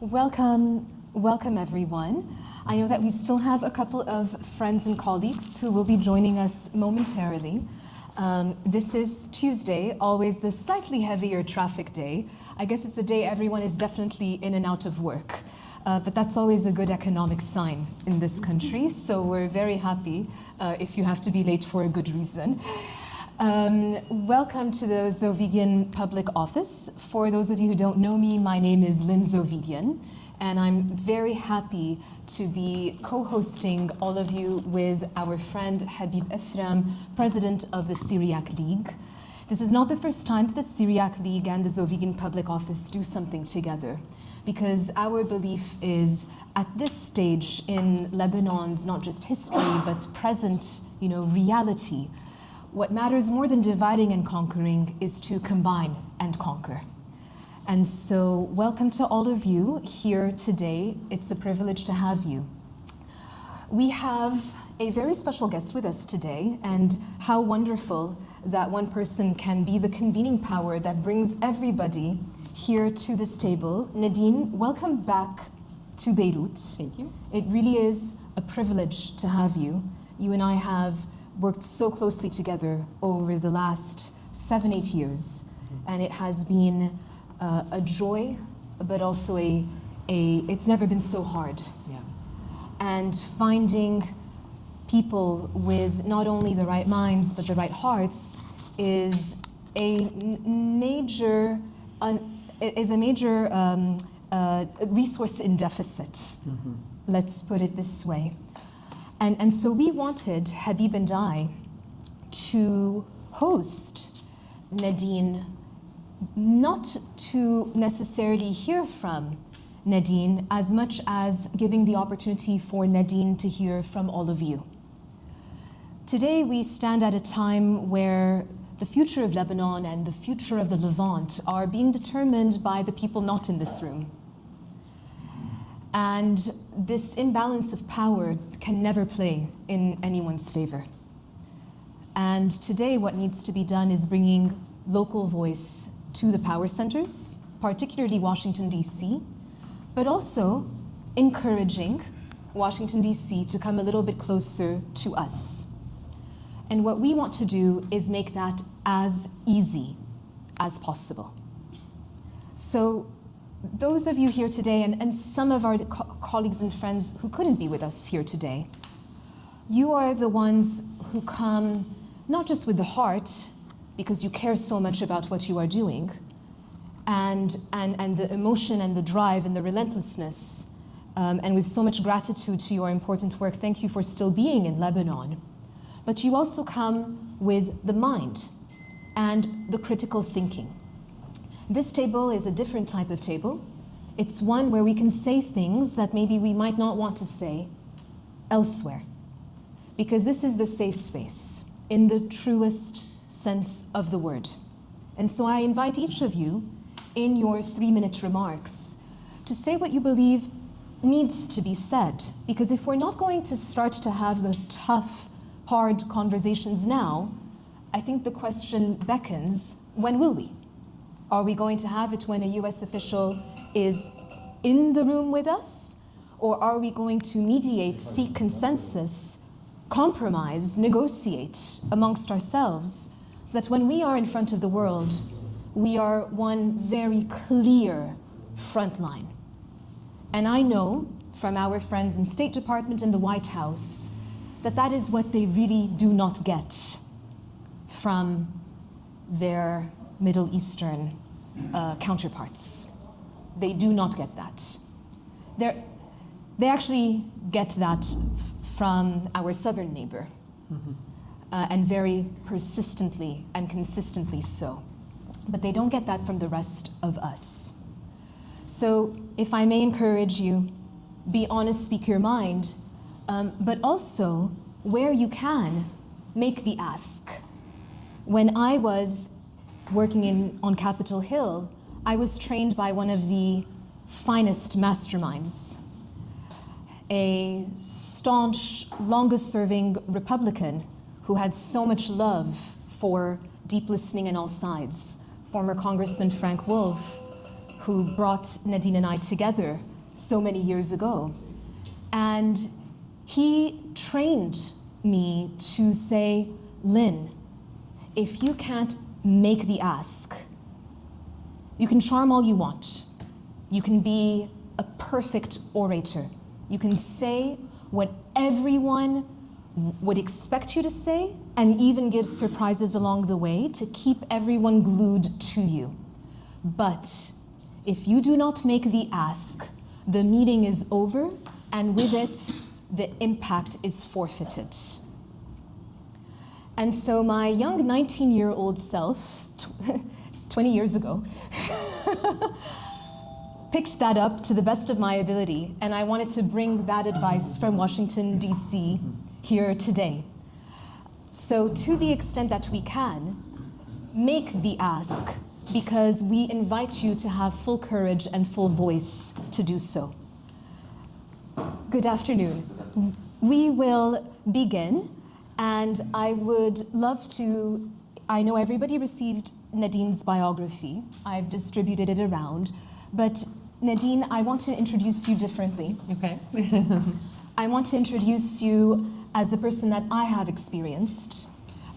Welcome everyone. I know that we still have a couple of friends and colleagues who will be joining us momentarily. This is Tuesday, always the slightly heavier traffic day. I guess it's the day everyone is definitely in and out of work. But that's always a good economic sign in this country, so we're very happy if you have to be late for a good reason. Welcome to the Zovighian Public Office. For those of you who don't know me, my name is Lynn Zovighian, and I'm very happy to be co-hosting all of you with our friend Habib Ephrem, president of the Syriac League. This is not the first time that the Syriac League and the Zovighian Public Office do something together, because our belief is at this stage in Lebanon's not just history, but present, reality, what matters more than dividing and conquering is to combine and conquer. And so welcome to all of you here today. It's a privilege to have you. We have a very special guest with us today, and how wonderful that one person can be the convening power that brings everybody here to this table. Nadine, welcome back to Beirut. Thank you. It really is a privilege to have you. You and I have worked so closely together over the last 7-8 years, and it has been a joy, but also it's never been so hard. Yeah. And finding people with not only the right minds but the right hearts is a major resource in deficit. Mm-hmm. Let's put it this way. And so we wanted, Habib and I, to host Nadine, not to necessarily hear from Nadine as much as giving the opportunity for Nadine to hear from all of you. Today we stand at a time where the future of Lebanon and the future of the Levant are being determined by the people not in this room. And this imbalance of power can never play in anyone's favor. And today what needs to be done is bringing local voice to the power centers, particularly Washington, D.C., but also encouraging Washington, D.C. to come a little bit closer to us. And what we want to do is make that as easy as possible. So those of you here today, and some of our colleagues and friends who couldn't be with us here today, you are the ones who come not just with the heart, because you care so much about what you are doing, and the emotion and the drive and the relentlessness, and with so much gratitude to your important work. Thank you for still being in Lebanon. But you also come with the mind and the critical thinking. This table is a different type of table. It's one where we can say things that maybe we might not want to say elsewhere, because this is the safe space in the truest sense of the word. And so I invite each of you in your 3-minute remarks to say what you believe needs to be said, because if we're not going to start to have the tough, hard conversations now, I think the question beckons, when will we? Are we going to have it when a US official is in the room with us? Or are we going to mediate, seek consensus, compromise, negotiate amongst ourselves, so that when we are in front of the world, we are one very clear front line? And I know from our friends in State Department and the White House that that is what they really do not get from their Middle Eastern counterparts. They do not get that. They actually get that from our southern neighbor, and very persistently and consistently so. But they don't get that from the rest of us. So if I may encourage you, be honest, speak your mind, but also, where you can, make the ask. When I was working on Capitol Hill, I was trained by one of the finest masterminds, a staunch, longest-serving Republican who had so much love for deep listening on all sides, former Congressman Frank Wolf, who brought Nadine and I together so many years ago. And he trained me to say, Lynn, if you can't make the ask, you can charm all you want. You can be a perfect orator. You can say what everyone would expect you to say and even give surprises along the way to keep everyone glued to you. But if you do not make the ask, the meeting is over, and with it, the impact is forfeited. And so my young 19-year-old self, 20 years ago, picked that up to the best of my ability, and I wanted to bring that advice from Washington, D.C. here today. So to the extent that we can, make the ask, because we invite you to have full courage and full voice to do so. Good afternoon. We will begin, and I would love to, I know everybody received Nadine's biography. I've distributed it around, but Nadine, I want to introduce you differently. Okay. I want to introduce you as the person that I have experienced,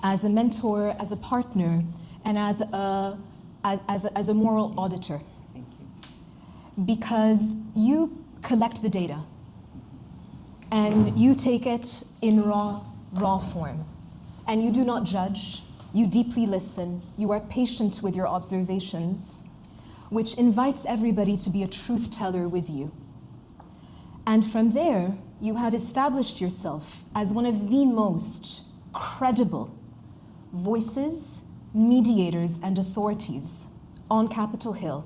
as a mentor, as a partner, and as a moral auditor. Thank you. Because you collect the data, and you take it in raw form, and you do not judge. You deeply listen. You are patient with your observations, which invites everybody to be a truth teller with you. And from there, you have established yourself as one of the most credible voices, mediators, and authorities on Capitol Hill.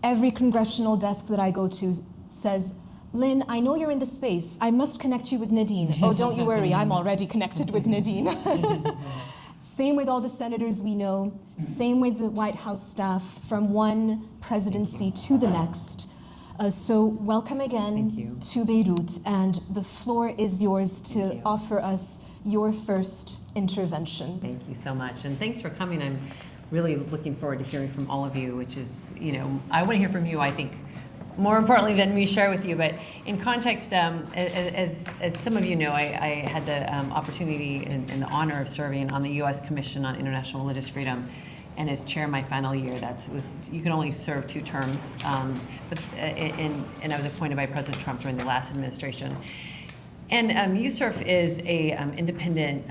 Every congressional desk that I go to says, Lynn, I know you're in the space. I must connect you with Nadine. Oh, don't you worry, I'm already connected with Nadine. Same with all the senators we know, same with the White House staff, from one presidency to the next. So welcome again to Beirut, and the floor is yours to offer us your first intervention. Thank you so much, and thanks for coming. I'm really looking forward to hearing from all of you, which is, I want to hear from you, I think, more importantly than me share with you. But in context, as some of you know, I had the opportunity and the honor of serving on the U.S. Commission on International Religious Freedom, and as chair my final year. You can only serve 2 terms, and I was appointed by President Trump during the last administration. And USCIRF is a independent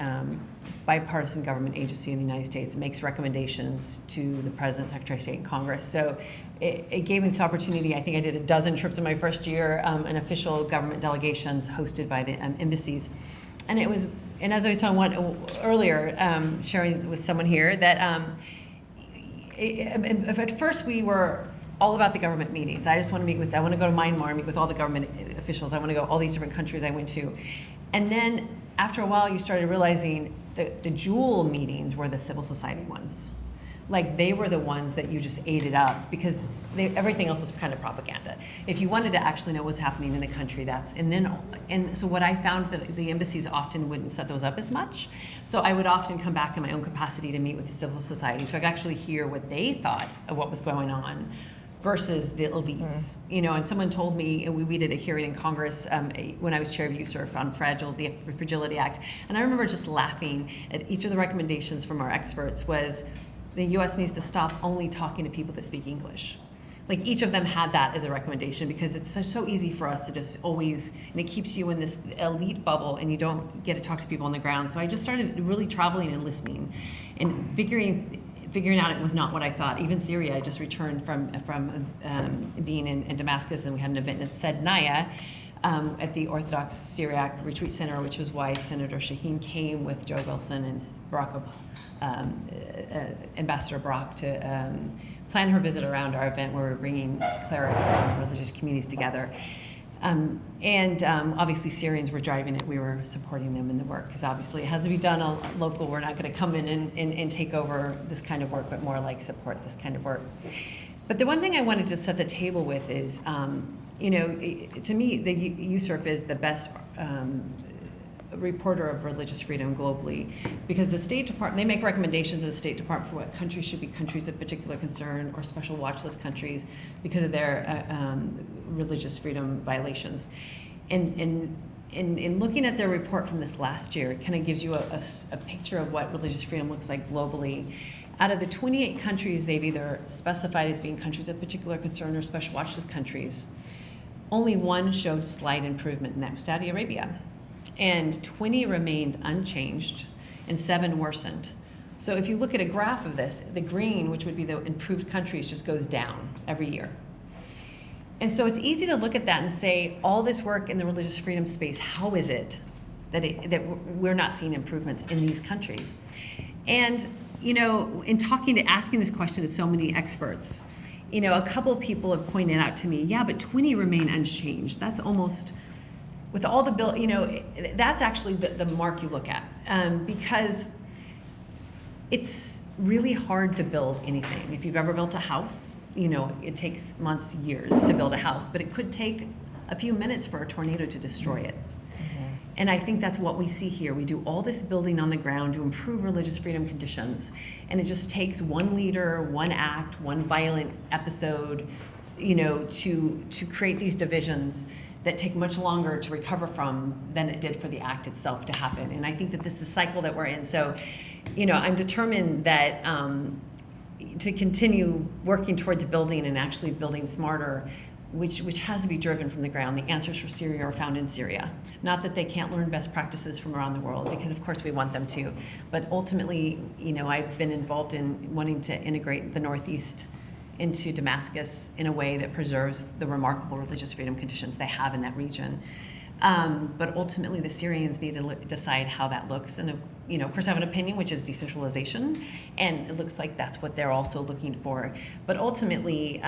bipartisan government agency in the United States. It makes recommendations to the President, Secretary of State, and Congress. So it gave me this opportunity. I think I did a dozen trips in my first year, and official government delegations hosted by the embassies. And as I was telling one earlier, sharing with someone here, that at first we were all about the government meetings. I want to go to Myanmar, meet with all the government officials. I want to go all these different countries I went to. And then after a while, you started realizing that the jewel meetings were the civil society ones. Like, they were the ones that you just ate it up, because everything else was kind of propaganda. If you wanted to actually know what was happening in a country, so what I found, that the embassies often wouldn't set those up as much. So I would often come back in my own capacity to meet with the civil society, so I could actually hear what they thought of what was going on versus the elites. And someone told me, we did a hearing in Congress when I was chair of USCIRF on the Fragility Act, and I remember just laughing at each of the recommendations from our experts was, the U.S. needs to stop only talking to people that speak English. Like, each of them had that as a recommendation, because it's so easy for us to just always, and it keeps you in this elite bubble, and you don't get to talk to people on the ground. So I just started really traveling and listening, and figuring out it was not what I thought. Even Syria, I just returned from being in Damascus, and we had an event in Sednaya at the Orthodox Syriac Retreat Center, which was why Senator Shaheen came with Joe Wilson and Ambassador Brock to plan her visit around our event, where we're bringing clerics and religious communities together. Obviously Syrians were driving it. We were supporting them in the work, because obviously it has to be done local. We're not going to come in and take over this kind of work, but more like support this kind of work. But the one thing I wanted to set the table with is, to me, the USCIRF is the best reporter of religious freedom globally, because the State Department, they make recommendations to the State Department for what countries should be countries of particular concern or special watch list countries because of their religious freedom violations. And in looking at their report from this last year, it kind of gives you a picture of what religious freedom looks like globally. Out of the 28 countries they've either specified as being countries of particular concern or special watch list countries, only one showed slight improvement, and that was Saudi Arabia. And 20 remained unchanged, and 7 worsened. So if you look at a graph of this, the green, which would be the improved countries, just goes down every year. And so it's easy to look at that and say, all this work in the religious freedom space, how is it that we're not seeing improvements in these countries? And, you know, in asking this question to so many experts, you know, a couple of people have pointed out to me, yeah, but 20 remain unchanged. That's almost, with all the bill, you know, that's actually the mark you look at, because it's really hard to build anything. If you've ever built a house, you know, it takes months, years to build a house, but it could take a few minutes for a tornado to destroy it. Mm-hmm. And I think that's what we see here. We do all this building on the ground to improve religious freedom conditions, and it just takes one leader, one act, one violent episode, you know, to create these divisions that take much longer to recover from than it did for the act itself to happen. And I think that this is a cycle that we're in. So, you know, I'm determined that to continue working towards building and actually building smarter, which has to be driven from the ground. The answers for Syria are found in Syria. Not that they can't learn best practices from around the world, because of course we want them to. But ultimately, you know, I've been involved in wanting to integrate the Northeast into Damascus in a way that preserves the remarkable religious freedom conditions they have in that region. But ultimately, the Syrians need to decide how that looks. And, you know, of course, I have an opinion, which is decentralization, and it looks like that's what they're also looking for. But ultimately,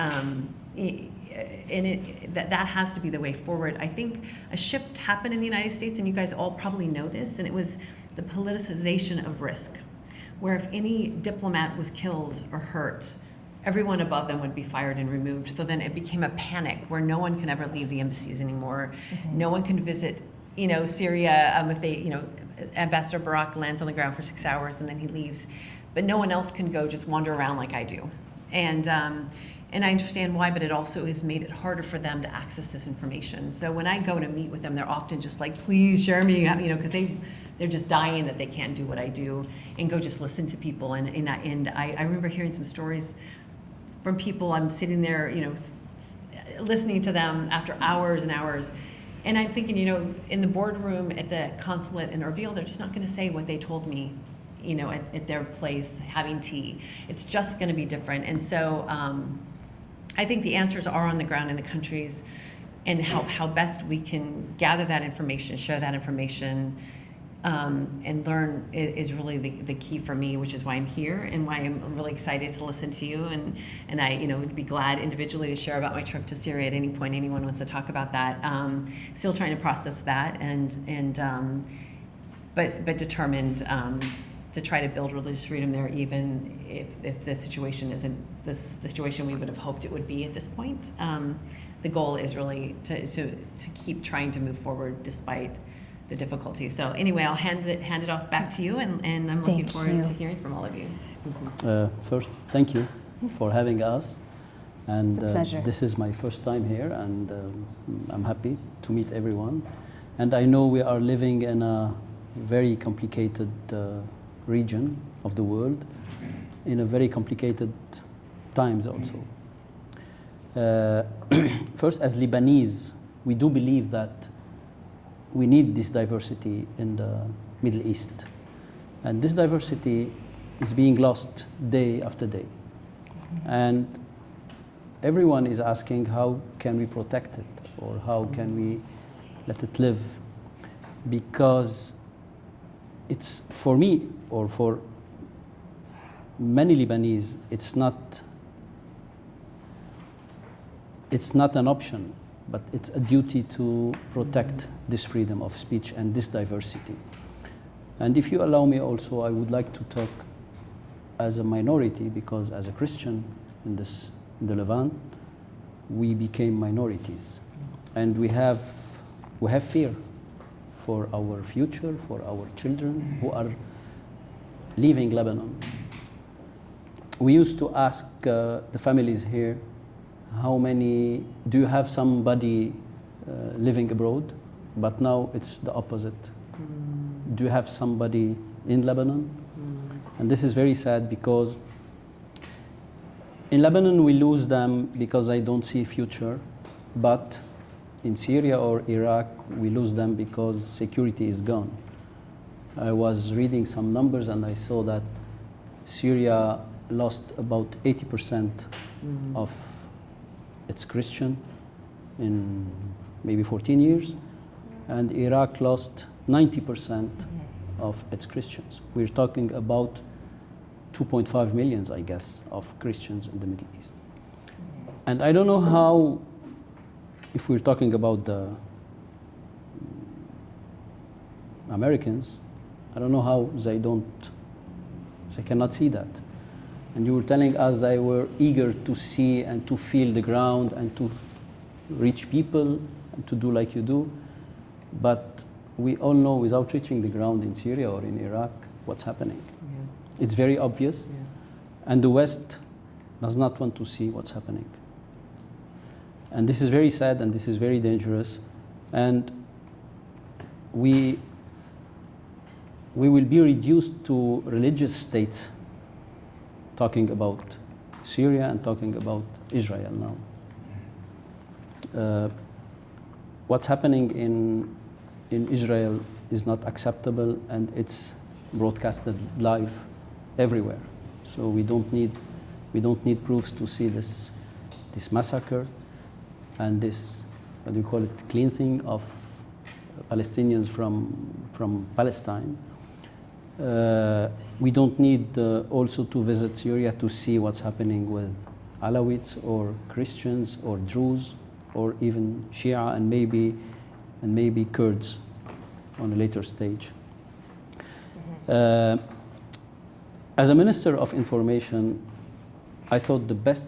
that has to be the way forward. I think a shift happened in the United States, and you guys all probably know this, and it was the politicization of risk, where if any diplomat was killed or hurt, everyone above them would be fired and removed. So then it became a panic where no one can ever leave the embassies anymore. Mm-hmm. No one can visit, you know, Syria if they, you know, Ambassador Barak lands on the ground for 6 hours and then he leaves, but no one else can go just wander around like I do. And I understand why, but it also has made it harder for them to access this information. So when I go to meet with them, they're often just like, please share me, you know, because they're just dying that they can't do what I do and go just listen to people. And I remember hearing some stories from people. I'm sitting there, you know, listening to them after hours and hours. And I'm thinking, you know, in the boardroom at the consulate in Erbil, they're just not going to say what they told me, you know, at their place having tea. It's just going to be different. And so I think the answers are on the ground in the countries, and how best we can gather that information, share that information, and learn is really the key for me, which is why I'm here and why I'm really excited to listen to you. And I, you know, would be glad individually to share about my trip to Syria at any point anyone wants to talk about that. Still trying to process that, but determined to try to build religious freedom there, even if the situation isn't the situation we would have hoped it would be at this point. The goal is really to keep trying to move forward despite the difficulty. So anyway, I'll hand it off back to you, and I'm looking forward to hearing from all of you. First, thank you for having us. And it's a pleasure. This is my first time here, and I'm happy to meet everyone. And I know we are living in a very complicated region of the world, in a very complicated times also. First, as Lebanese, we do believe that we need this diversity in the Middle East. And this diversity is being lost day after day. And everyone is asking, how can we protect it? Or how can we let it live? Because it's, for me, or for many Lebanese, it's not an option, but it's a duty to protect this freedom of speech and this diversity. And if you allow me also, I would like to talk as a minority, because as a Christian in the Levant, we became minorities. And we have fear for our future, for our children who are leaving Lebanon. We used to ask the families here, how many, do you have somebody living abroad? But now it's the opposite. Do you have somebody in Lebanon? And this is very sad because in Lebanon we lose them because I don't see a future, but in Syria or Iraq we lose them because security is gone. I was reading some numbers and I saw that Syria lost about 80% of its Christian in maybe 14 years, and Iraq lost 90% of its Christians. We're talking about 2.5 million, I guess, of Christians in the Middle East. And I don't know how, if we're talking about the Americans, I don't know how they cannot see that. And you were telling us they were eager to see and to feel the ground and to reach people and to do like you do. But we all know without reaching the ground in Syria or in Iraq, what's happening. Yeah. It's very obvious. Yeah. And the West does not want to see what's happening. And this is very sad and this is very dangerous. And we will be reduced to religious states talking about Syria and talking about Israel now. What's happening in Israel is not acceptable, and it's broadcasted live everywhere. So we don't need proofs to see this massacre and this, what do you call it, cleansing of Palestinians from Palestine. We don't need also to visit Syria to see what's happening with Alawites or Christians or Druze or even Shia and maybe Kurds on a later stage. As a Minister of Information, I thought the best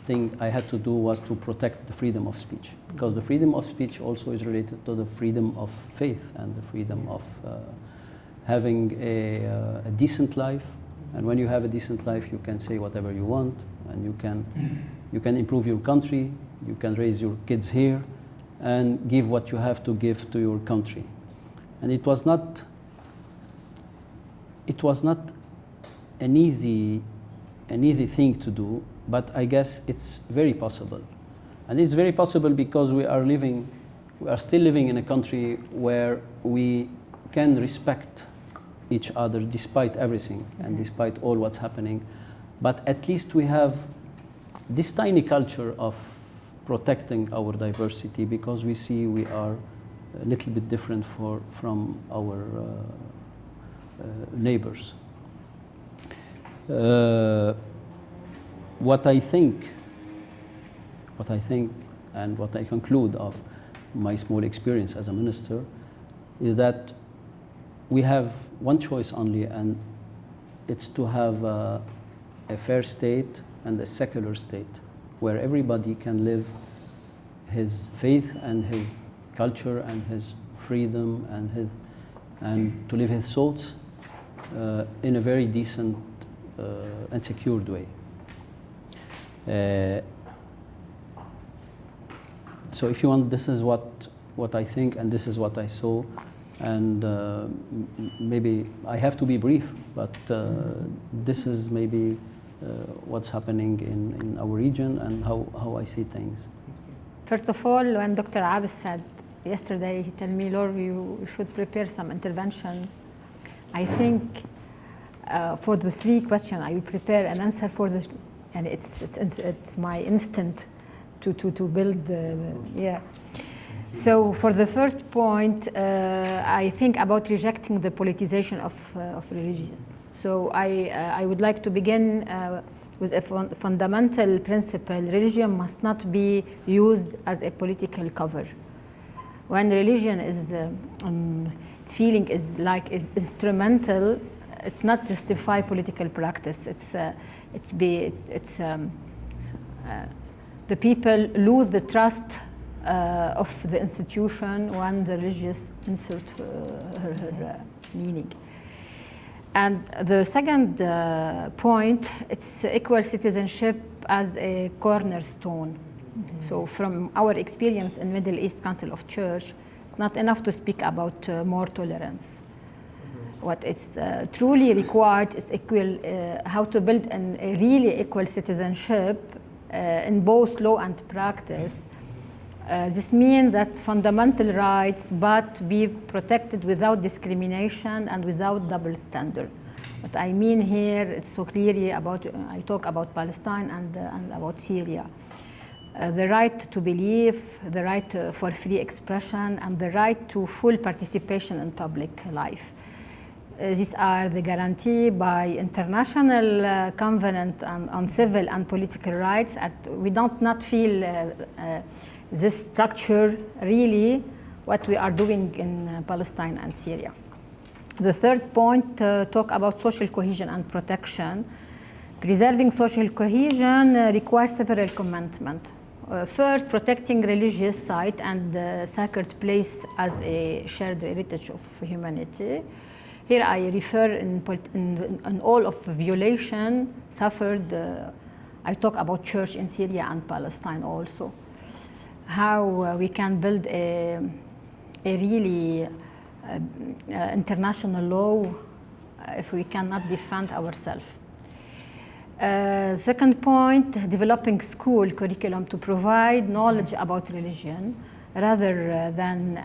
thing I had to do was to protect the freedom of speech, because the freedom of speech also is related to the freedom of faith and the freedom of having a decent life. And when you have a decent life, you can say whatever you want, and you can improve your country, you can raise your kids here, and give what you have to give to your country. And it was not an easy thing to do, but I guess it's very possible. And it's very possible because we are still living in a country where we can respect each other despite everything and despite all what's happening. But at least we have this tiny culture of protecting our diversity, because we see we are a little bit different from our neighbors. What I think and what I conclude of my small experience as a minister is that we have one choice only, and it's to have a fair state and a secular state where everybody can live his faith and his culture and his freedom and to live his thoughts in a very decent and secured way. So if you want, this is what I think, and this is what I saw, and maybe I have to be brief, but this is maybe what's happening in our region and how I see things. First of all, when Dr. Abou said yesterday, he told me, Laure, you should prepare some intervention. I think for the three questions, I will prepare an answer for this, and it's my instinct to build yeah. So for the first point, I think about rejecting the politicization of religions. So I would like to begin with a fundamental principle. Religion must not be used as a political cover. When religion is, its feeling is like instrumental, it's not justify political practice. The people lose the trust of the institution when the religious insert her meaning. And the second point, it's equal citizenship as a cornerstone. So from our experience in Middle East Council of Church, it's not enough to speak about more tolerance. What is truly required is equal, how to build a really equal citizenship in both law and practice. This means that fundamental rights but be protected without discrimination and without double standard. What I mean here, it's so clearly about, I talk about Palestine and about Syria. The right to believe, the right for free expression, and the right to full participation in public life. These are the guarantee by international covenant on civil and political rights. We don't not feel this structure really what we are doing in Palestine and Syria. The third point talk about social cohesion and protection. Preserving social cohesion requires several commitments. First, protecting religious site and sacred place as a shared heritage of humanity. Here I refer in all of violation suffered. I talk about church in Syria and Palestine also. How we can build a really international law if we cannot defend ourselves. Second point, developing school curriculum to provide knowledge about religion rather than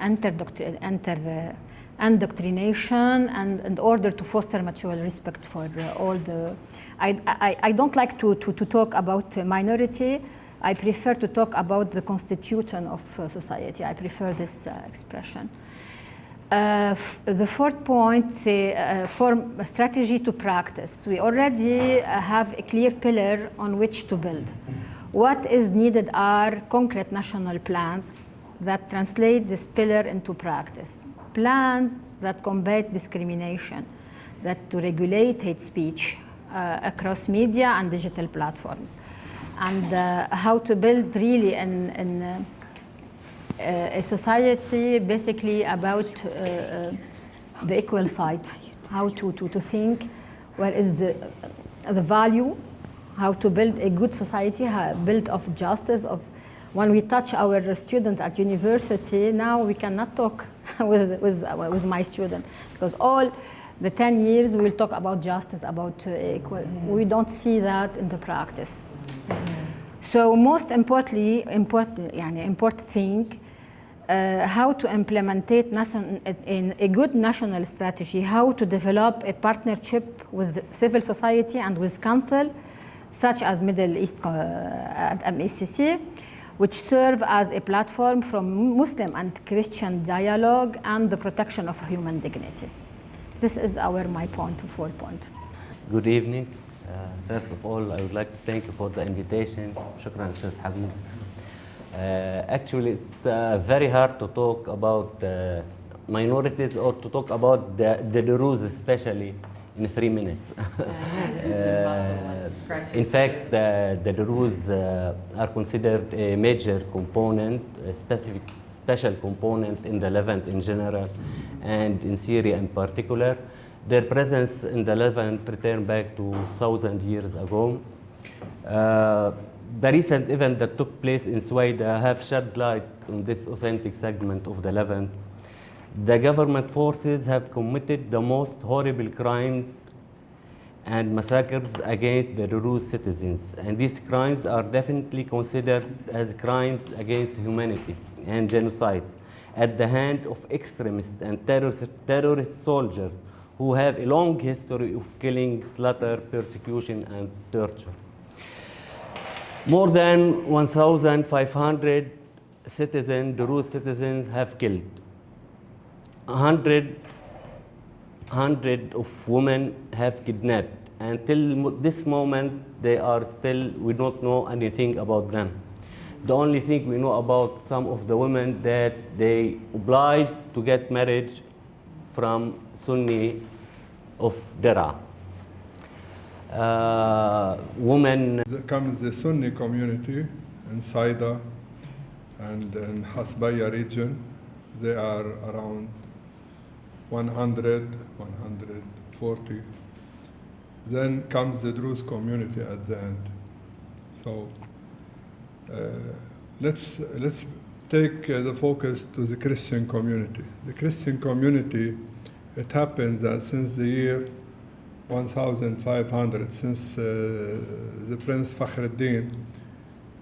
indoctrination, and in order to foster mutual respect for all the. I don't like to talk about minority. I prefer to talk about the constitution of society. I prefer this expression. The fourth point, form a strategy to practice. We already have a clear pillar on which to build. What is needed are concrete national plans that translate this pillar into practice. Plans that combat discrimination, that to regulate hate speech across media and digital platforms, and how to build really a society basically about the equal side, how to think what is the value, how to build a good society, built of justice, of when we touch our student at university. Now we cannot talk with my student, because all the 10 years we will talk about justice, about equal. We don't see that in the practice. So most importantly, important thing, how to implement in a good national strategy, how to develop a partnership with civil society and with council, such as Middle East MSCC, which serve as a platform from Muslim and Christian dialogue and the protection of human dignity. This is my point, 4 point. Good evening. First of all, I would like to thank you for the invitation. Shukran, Ustaz Habib. Actually, it's very hard to talk about minorities or to talk about the Druze especially in 3 minutes. In fact, the Druze are considered a major component, a special component in the Levant in general and in Syria in particular. Their presence in the Levant returned back to 1,000 years ago. The recent event that took place in Hwaida have shed light on this authentic segment of the Levant. The government forces have committed the most horrible crimes and massacres against the Druze citizens. And these crimes are definitely considered as crimes against humanity and genocides at the hand of extremists and terrorist soldiers who have a long history of killing, slaughter, persecution, and torture. More than 1,500 Druze citizens have killed. 100 of women have kidnapped. Until this moment, we don't know anything about them. The only thing we know about some of the women that they obliged to get married from Sunni of Dera. Comes the Sunni community in Saida, and in Hasbaya region, they are around 100, 140. Then comes the Druze community at the end. So let's take the focus to the Christian community. The Christian community, it happens that since the year 1500, since the Prince Fakhreddin,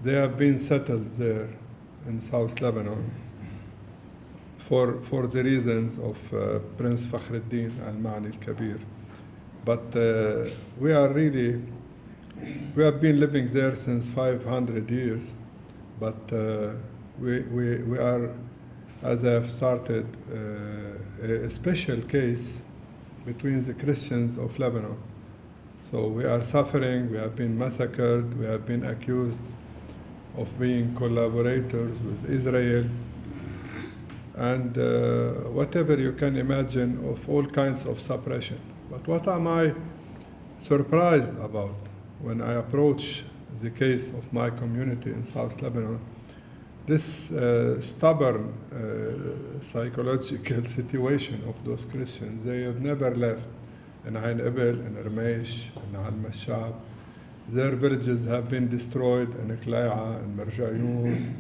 they have been settled there in South Lebanon for the reasons of Prince Fakhreddin Al-Ma'ni Al-Kabir. But we have been living there since 500 years, but we are, as I have started, a special case between the Christians of Lebanon. So we are suffering, we have been massacred, we have been accused of being collaborators with Israel, and whatever you can imagine of all kinds of suppression. But what am I surprised about when I approach the case of my community in South Lebanon? This stubborn psychological situation of those Christians. They have never left in Ain Ebel, in Ermeish, in Al-Mashab. Their villages have been destroyed in Klai'a, in Marjayun,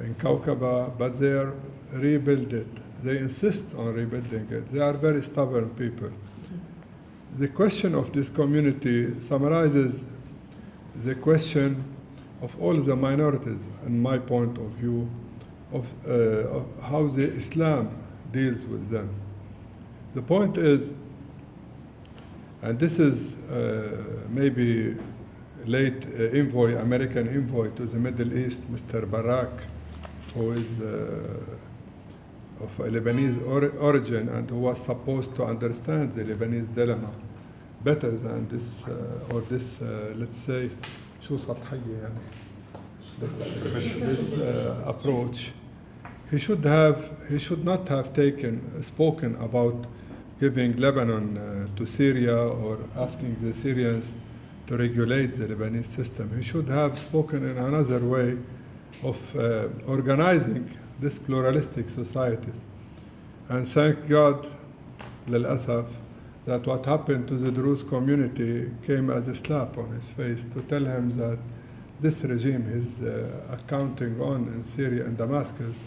in Kaukaba, but they are rebuilt it. They insist on rebuilding it. They are very stubborn people. The question of this community summarizes the question of all the minorities, in my point of view, of how the Islam deals with them. The point is, and this is maybe late envoy, American envoy to the Middle East, Mr. Barak, who is of a Lebanese origin and who was supposed to understand the Lebanese dilemma better than this, let's say, this approach. He should not have spoken about giving Lebanon to Syria or asking the Syrians to regulate the Lebanese system. He should have spoken in another way of organizing this pluralistic societies. And thank God, للأسف, that what happened to the Druze community came as a slap on his face to tell him that this regime he's accounting on in Syria and Damascus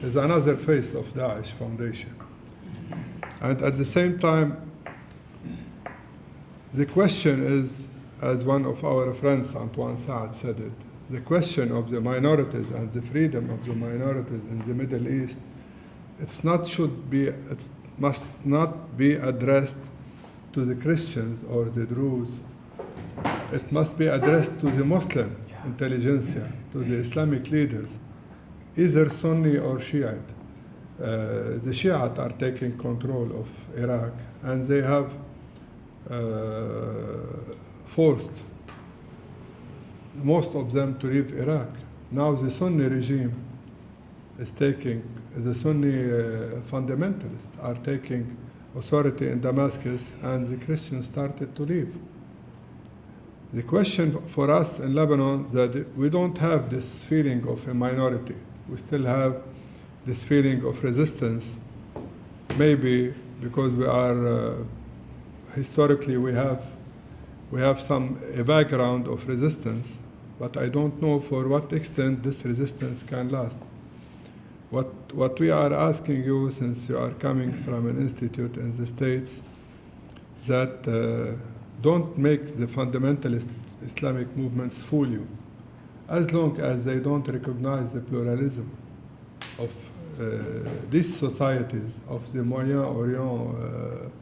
is another face of Daesh foundation. And at the same time, the question is, as one of our friends, Antoine Saad, said it, the question of the minorities and the freedom of the minorities in the Middle East, it must not be addressed to the Christians or the Druze. It must be addressed to the Muslim intelligentsia, to the Islamic leaders, either Sunni or Shiite. The Shiite are taking control of Iraq, and they have forced most of them to leave Iraq. Now the Sunni regime is taking, the Sunni fundamentalists are taking authority in Damascus, and the Christians started to leave. The question for us in Lebanon is that we don't have this feeling of a minority. We still have this feeling of resistance, maybe because we are, historically we have a background of resistance, but I don't know for what extent this resistance can last. What we are asking you, since you are coming from an institute in the States, that don't make the fundamentalist Islamic movements fool you. As long as they don't recognize the pluralism of these societies, of the Moyen-Orient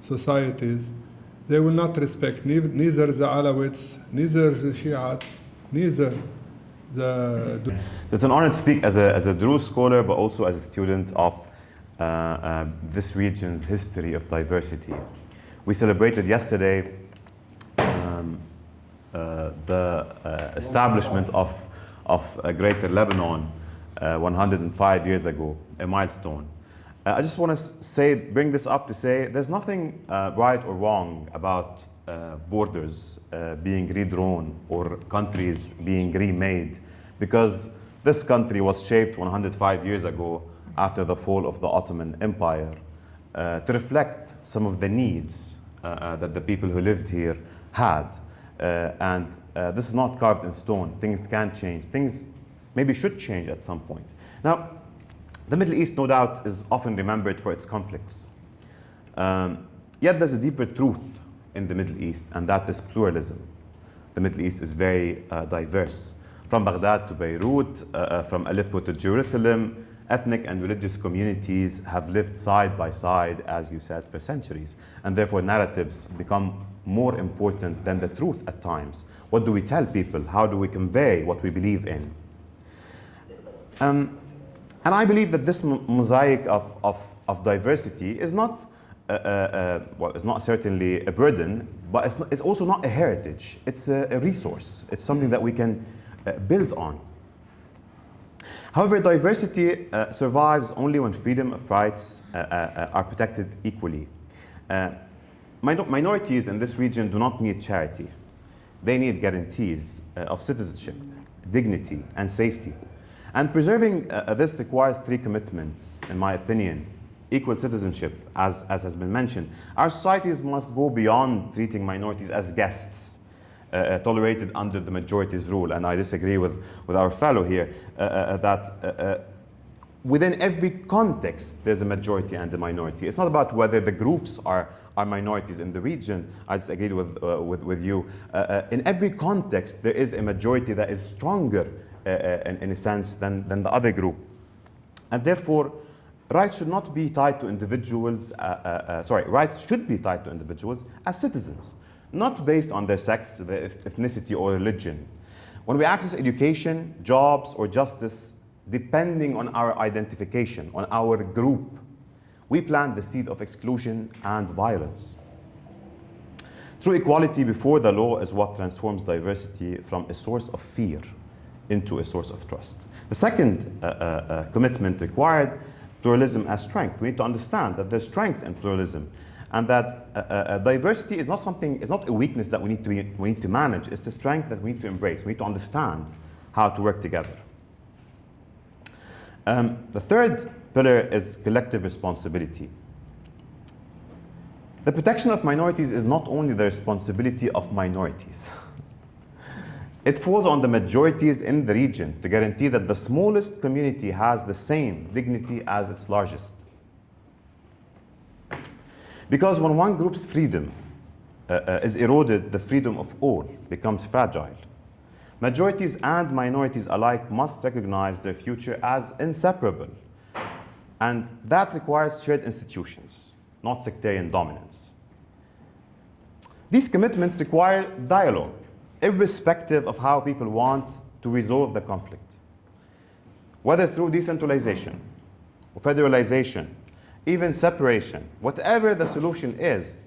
societies, they will not respect neither the Alawites, neither the Shiites, neither the... It's an honor to speak as a Druze scholar, but also as a student of this region's history of diversity. We celebrated yesterday the establishment of Greater Lebanon 105 years ago, a milestone. I just want to bring this up to say there's nothing right or wrong about borders being redrawn or countries being remade, because This country was shaped 105 years ago after the fall of the Ottoman Empire to reflect some of the needs that the people who lived here had. This is not carved in stone. Things can change. Things maybe should change at some point. Now, the Middle East, no doubt, is often remembered for its conflicts. Yet there's a deeper truth in the Middle East, and that is pluralism. The Middle East is very diverse. From Baghdad to Beirut, from Aleppo to Jerusalem, ethnic and religious communities have lived side by side, as you said, for centuries. And therefore narratives become more important than the truth at times. What do we tell people? How do we convey what we believe in? And I believe that this mosaic of diversity is not, well, it's not certainly a burden, but it's also not a heritage. It's a resource. It's something that we can build on. However, diversity survives only when freedom of rights are protected equally. Minorities in this region do not need charity. They need guarantees of citizenship, dignity, and safety. And preserving this requires three commitments, in my opinion. Equal citizenship, as has been mentioned. Our societies must go beyond treating minorities as guests, tolerated under the majority's rule. And I disagree with our fellow here that within every context there's a majority and a minority. It's not about whether the groups are minorities in the region. I disagree with you. In every context there is a majority that is stronger in a sense than the other group. And therefore, rights should not be tied to individuals, rights should be tied to individuals as citizens, not based on their sex, their ethnicity, or religion. When we access education, jobs, or justice, depending on our identification, on our group, we plant the seed of exclusion and violence. True equality before the law is what transforms diversity from a source of fear into a source of trust. The second commitment required, pluralism as strength. We need to understand that there's strength in pluralism, and that diversity is not something, it's not a weakness that we need to manage. It's the strength that we need to embrace. We need to understand how to work together. The third pillar is collective responsibility. The protection of minorities is not only the responsibility of minorities. It falls on the majorities in the region to guarantee that the smallest community has the same dignity as its largest. Because when one group's freedom is eroded, the freedom of all becomes fragile. Majorities and minorities alike must recognize their future as inseparable. And that requires shared institutions, not sectarian dominance. These commitments require dialogue, irrespective of how people want to resolve the conflict. Whether through decentralization, or federalization, even separation, whatever the solution is,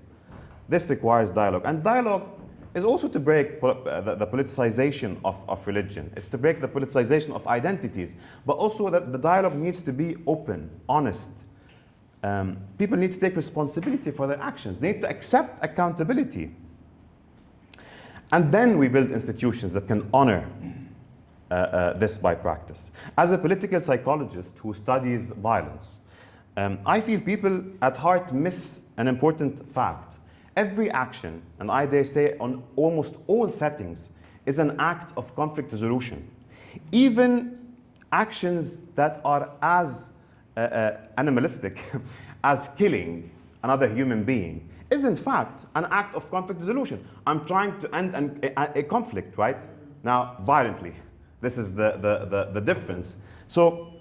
this requires dialogue. And dialogue is also to break the politicization of religion. It's to break the politicization of identities, but also that the dialogue needs to be open, honest. People need to take responsibility for their actions. They need to accept accountability. And then we build institutions that can honor this by practice. As a political psychologist who studies violence, I feel people at heart miss an important fact. Every action, and I dare say on almost all settings, is an act of conflict resolution. Even actions that are as animalistic as killing another human being is in fact an act of conflict resolution. I'm trying to end a conflict, right? Now, violently. This is the difference. So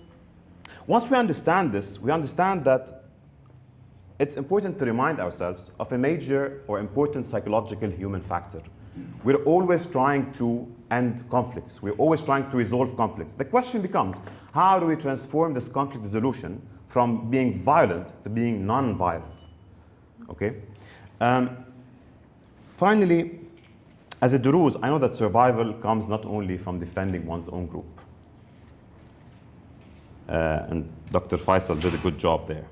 once we understand this, we understand that it's important to remind ourselves of a major or important psychological human factor. We're always trying to end conflicts. We're always trying to resolve conflicts. The question becomes, how do we transform this conflict resolution from being violent to being non-violent? Okay? Finally, as a Druze, I know that survival comes not only from defending one's own group. And Dr. Faisal did a good job there.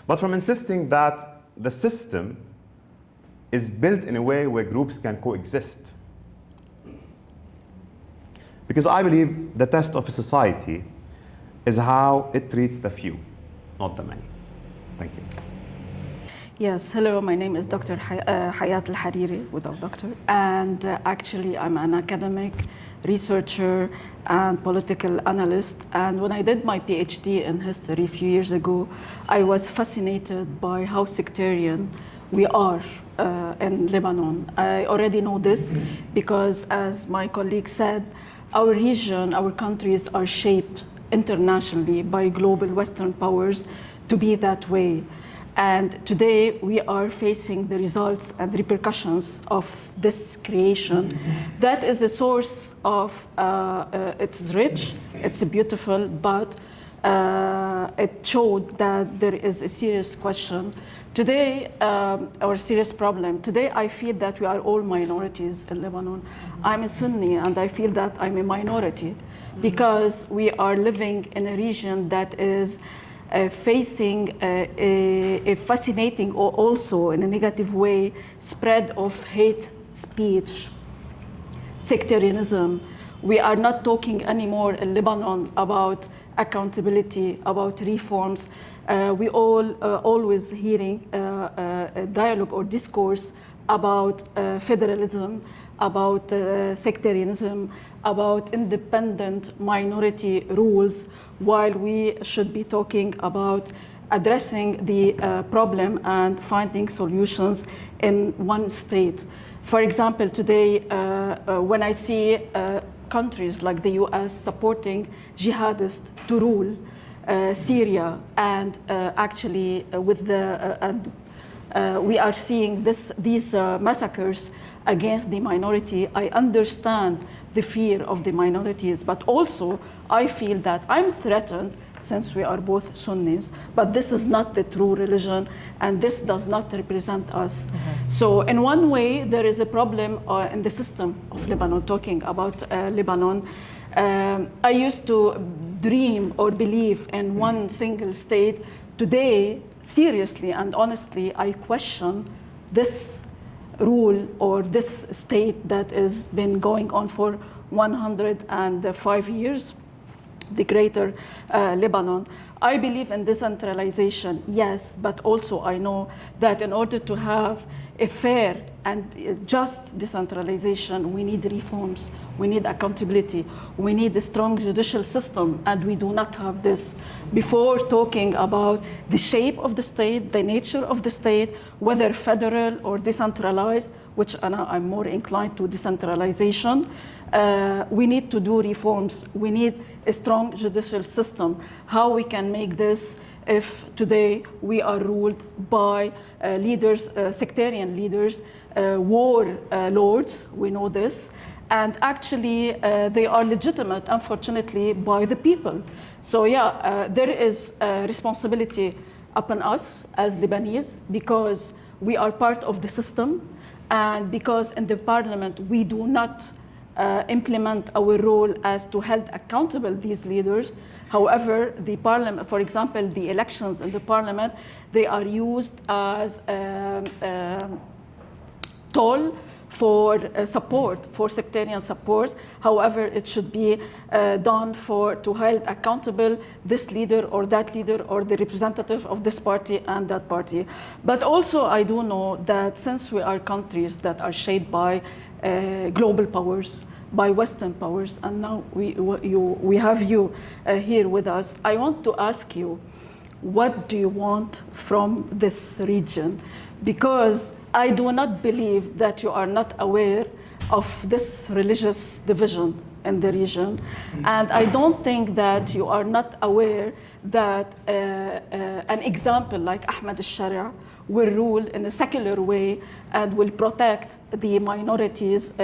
But from insisting that the system is built in a way where groups can coexist. Because I believe the test of a society is how it treats the few, not the many. Thank you. Yes, hello, my name is Dr. Hayat El-Hariri, without doctor, and actually I'm an academic researcher and political analyst, and when I did my PhD in history a few years ago, I was fascinated by how sectarian we are in Lebanon. I already know this because, as my colleague said, our region, our countries are shaped internationally by global Western powers to be that way. And today we are facing the results and repercussions of this creation. That is a source of, it's rich, it's beautiful, but it showed that there is a serious question. Today, or serious problem. Today I feel that we are all minorities in Lebanon. I'm a Sunni and I feel that I'm a minority because we are living in a region that is facing a fascinating, or also in a negative way, spread of hate speech, sectarianism. We are not talking anymore in Lebanon about accountability, about reforms. We all always hearing a dialogue or discourse about federalism, about sectarianism, about independent minority rules, while we should be talking about addressing the problem and finding solutions in one state. For example, today, when I see countries like the US supporting jihadists to rule Syria, and actually with the, we are seeing these massacres against the minority, I understand the fear of the minorities, but also I feel that I'm threatened since we are both Sunnis, but this is not the true religion and this does not represent us. So in one way, there is a problem in the system of Lebanon, talking about Lebanon. I used to dream or believe in one single state. Today, seriously and honestly, I question this rule or this state that has been going on for 105 years, the greater Lebanon. I believe in decentralization, yes, but also I know that in order to have a fair and just decentralization, we need reforms, we need accountability, we need a strong judicial system, and we do not have this. Before talking about the shape of the state, the nature of the state, whether federal or decentralized, which I'm more inclined to decentralization, we need to do reforms. We need a strong judicial system. How we can make this if today we are ruled by leaders, sectarian leaders, war lords, we know this, and actually they are legitimate, unfortunately, by the people. So yeah, there is a responsibility upon us as Lebanese because we are part of the system, and because in the parliament we do not implement our role as to hold accountable these leaders. However, the parliament, for example, the elections in the parliament, they are used as toll for support, for sectarian support. However, it should be done to hold accountable this leader or the representative of this party and that party. But also I do know that since we are countries that are shaped by global powers, by Western powers, and now we have you here with us, I want to ask you, what do you want from this region? Because I do not believe that you are not aware of this religious division in the region. And I don't think that you are not aware that an example like Ahmed al-Sharia will rule in a secular way and will protect the minorities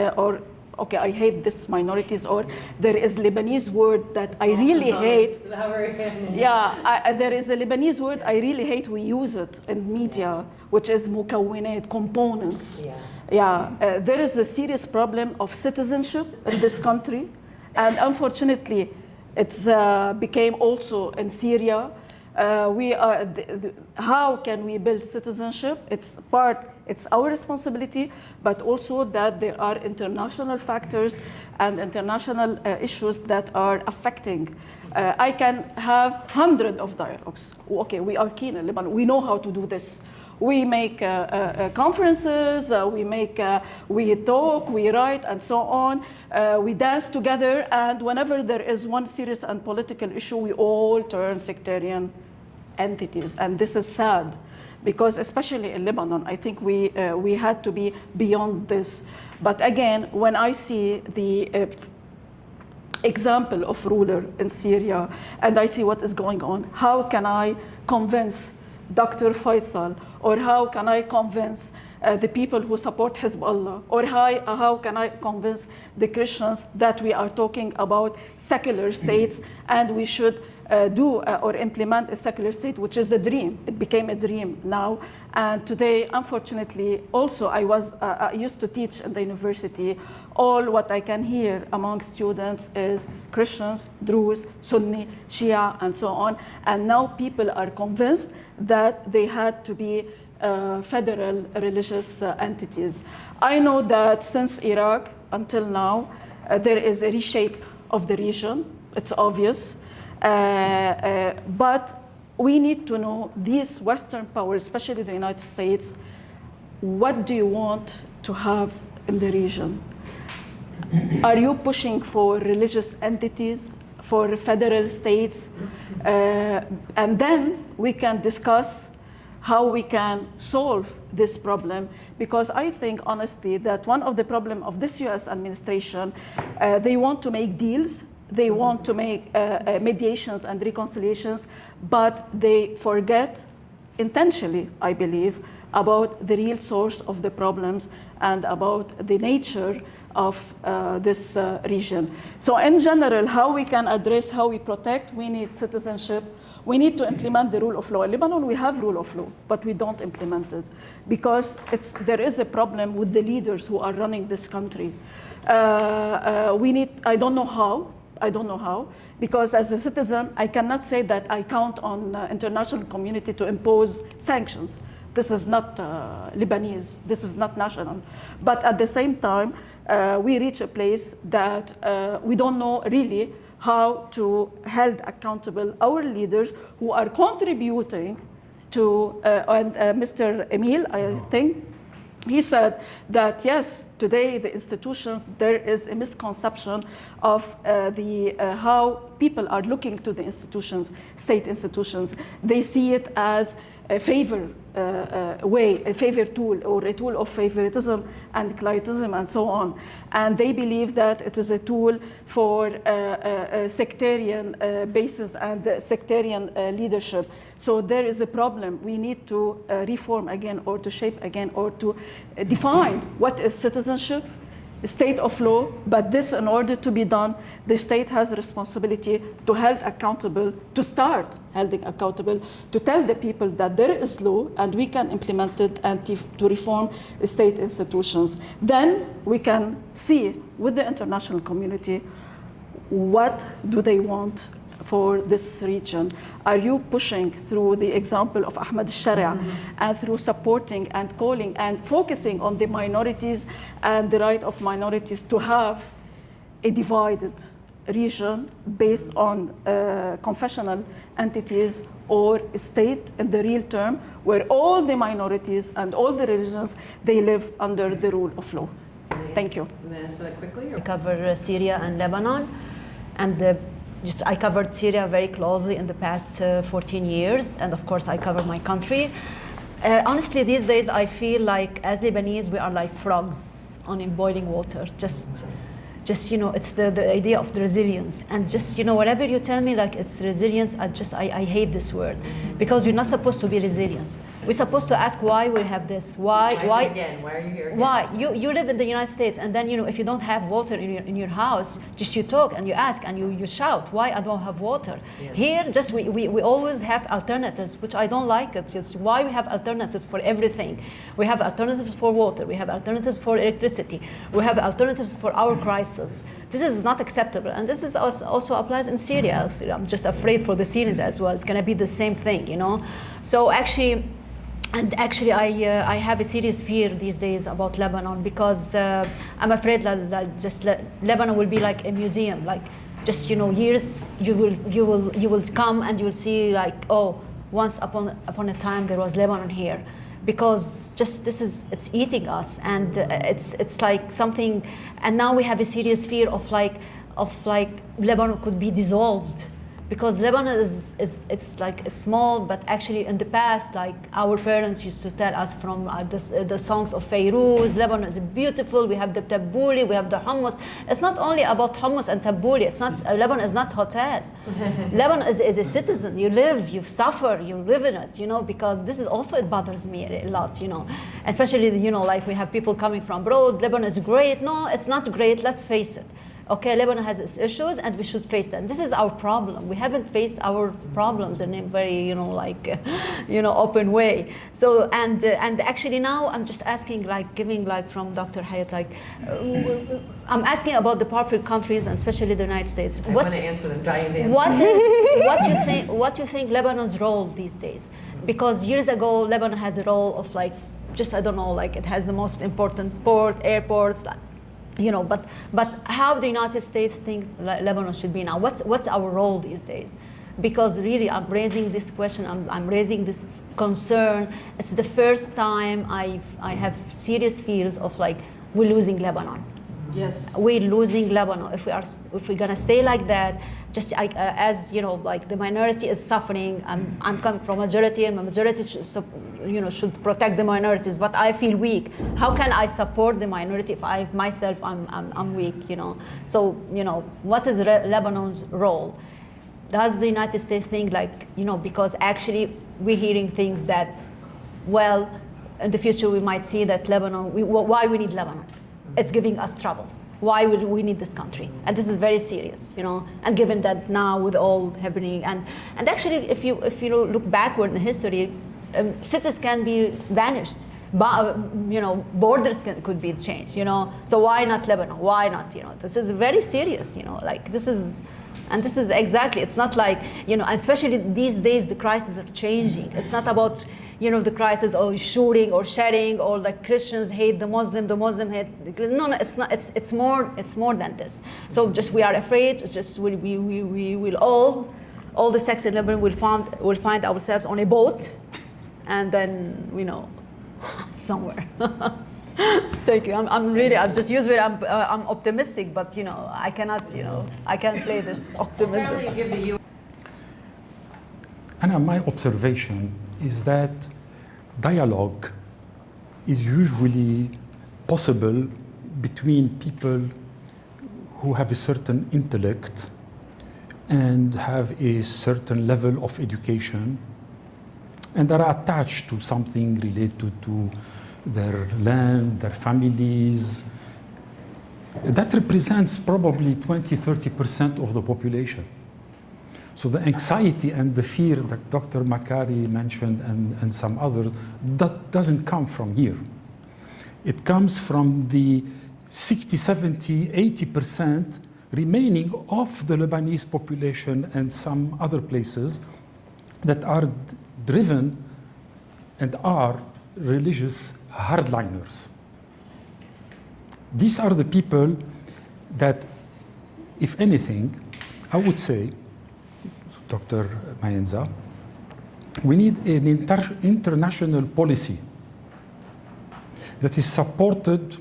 okay, I hate this minorities, or there is Lebanese word that I really hate. Yeah, there is a Lebanese word I really hate, we use it in media, which is mukawwinat, components. Yeah, there is a serious problem of citizenship in this country, and unfortunately, it's became also in Syria. How can we build citizenship? It's our responsibility, but also that there are international factors and international issues that are affecting. I can have hundreds of dialogues. Okay, we are keen in Lebanon. We know how to do this. We make conferences, we talk, we write, and so on. We dance together, and whenever there is one serious and political issue, we all turn sectarian entities, and this is sad, because especially in Lebanon, I think we had to be beyond this. But again, when I see the example of ruler in Syria, and I see what is going on, how can I convince Dr. Faisal, or how can I convince the people who support Hezbollah, or how can I convince the Christians that we are talking about secular states and we should do or implement a secular state, which is a dream. It became a dream now. And today, unfortunately, also I used to teach in the university. All what I can hear among students is Christians, Druze, Sunni, Shia, and so on. And now people are convinced that they had to be federal religious entities. I know that since Iraq until now, there is a reshape of the region. It's obvious. But we need to know, these Western powers, especially the United States, what do you want to have in the region? Are you pushing for religious entities, for federal states? And then we can discuss how we can solve this problem, because I think, honestly, that one of the problems of this US administration, they want to make deals, they want to make mediations and reconciliations, but they forget, intentionally, I believe, about the real source of the problems and about the nature of this region. So in general, how we can address, how we protect, we need citizenship. We need to implement the rule of law. In Lebanon, we have rule of law, but we don't implement it because there is a problem with the leaders who are running this country. I don't know how, because as a citizen, I cannot say that I count on the international community to impose sanctions. This is not Lebanese, this is not national. But at the same time, we reach a place that we don't know really how to hold accountable our leaders who are contributing to, and Mr. Emil, I think, he said that yes, today the institutions, there is a misconception of how people are looking to the institutions, state institutions. They see it as a favor a favor tool, or a tool of favoritism and clientism and so on. And they believe that it is a tool for sectarian basis and sectarian leadership. So there is a problem. We need to reform again, or to shape again, or to define what is citizenship, state of law. But this, in order to be done, the state has a responsibility to hold accountable, to start holding accountable, to tell the people that there is law and we can implement it, and to reform state institutions. Then we can see with the international community, what do they want for this region? Are you pushing through the example of Ahmed al-Sharia and through supporting and calling and focusing on the minorities and the right of minorities to have a divided region based on confessional entities, or a state in the real term where all the minorities and all the religions, they live under the rule of law? Thank you. Quickly, I cover Syria and Lebanon, and I covered Syria very closely in the past 14 years, and of course I cover my country. Honestly, these days I feel like, as Lebanese, we are like frogs in boiling water. Just it's the idea of the resilience, and whatever you tell me, like it's resilience, I hate this word, because we're not supposed to be resilient. We're supposed to ask why we have this. Why again? Why are you here again? Why you live in the United States, and then if you don't have water in your house, just you talk and you ask and you shout, why I don't have water? Yeah. Here, we always have alternatives, which I don't like it. Just why we have alternatives for everything. We have alternatives for water. We have alternatives for electricity. We have alternatives for our crisis. this is not acceptable. And this is also applies in Syria. I'm just afraid for the Syrians as well. It's going to be the same thing, you know. So actually, I have a serious fear these days about Lebanon, because I'm afraid that Lebanon will be like a museum, like just, you know, years you will come and you will see like, oh, once upon a time there was Lebanon here, because just it's eating us, and it's like something. And now we have a serious fear of like Lebanon could be dissolved, because Lebanon it's like small, but actually in the past, like our parents used to tell us from the songs of Fairuz, Lebanon is beautiful. We have the tabbouleh, we have the hummus. It's not only about hummus and tabbouleh. It's not Lebanon is not hotel. Lebanon is a citizen. You live, you suffer, you live in it. You know, because this is also, it bothers me a lot. You know, especially, you know, like we have people coming from abroad. Lebanon is great. No, it's not great. Let's face it. Okay, Lebanon has its issues, and we should face them. This is our problem. We haven't faced our problems in a very, you know, like, you know, open way. So, and actually now I'm just asking, like, giving, like, from Dr. Hayat, like, I'm asking about the powerful countries, and especially the United States. I want to answer them, dying to answer. What you think Lebanon's role these days? Because years ago, Lebanon has a role of, like, just, I don't know, like, it has the most important port, airports, like, you know, but how the United States thinks Lebanon should be now? What's our role these days? Because really, I'm raising this question. I'm raising this concern. It's the first time I have serious fears of, like, we're losing Lebanon. Yes. We're losing Lebanon if we're gonna stay like that. Just as you know, like the minority is suffering. I'm coming from majority, and my majority should protect the minorities. But I feel weak. How can I support the minority if I'm weak? You know. So, you know, what is Lebanon's role? Does the United States think, like, you know, because actually we're hearing things that, well, in the future we might see that Lebanon. Why we need Lebanon? It's giving us troubles. Why would we need this country? And this is very serious, you know. And given that now with all happening, and actually, if you look backward in history, cities can be vanished, but you know, borders could be changed, you know. So why not Lebanon? Why not? You know, this is very serious, you know. Like this is exactly. It's not like, you know, and especially these days the crises are changing. It's not about, you know, the crisis or shooting or shedding or like Christians hate the Muslim hate. No, it's not. It's more than this. So just we are afraid. It's just we will all the sects in Lebanon will find ourselves on a boat, and then, you know, somewhere. Thank you. I'm just usually I'm optimistic, but, you know, I cannot, you know, I can't play this optimism. And my observation is that dialogue is usually possible between people who have a certain intellect and have a certain level of education and are attached to something related to their land, their families. That represents probably 20-30% of the population. So the anxiety and the fear that Dr. Makary mentioned and some others, that doesn't come from here. It comes from the 60, 70, 80% remaining of the Lebanese population and some other places that are driven and are religious hardliners. These are the people that, if anything, I would say, Dr. Maenza, we need an international policy that is supported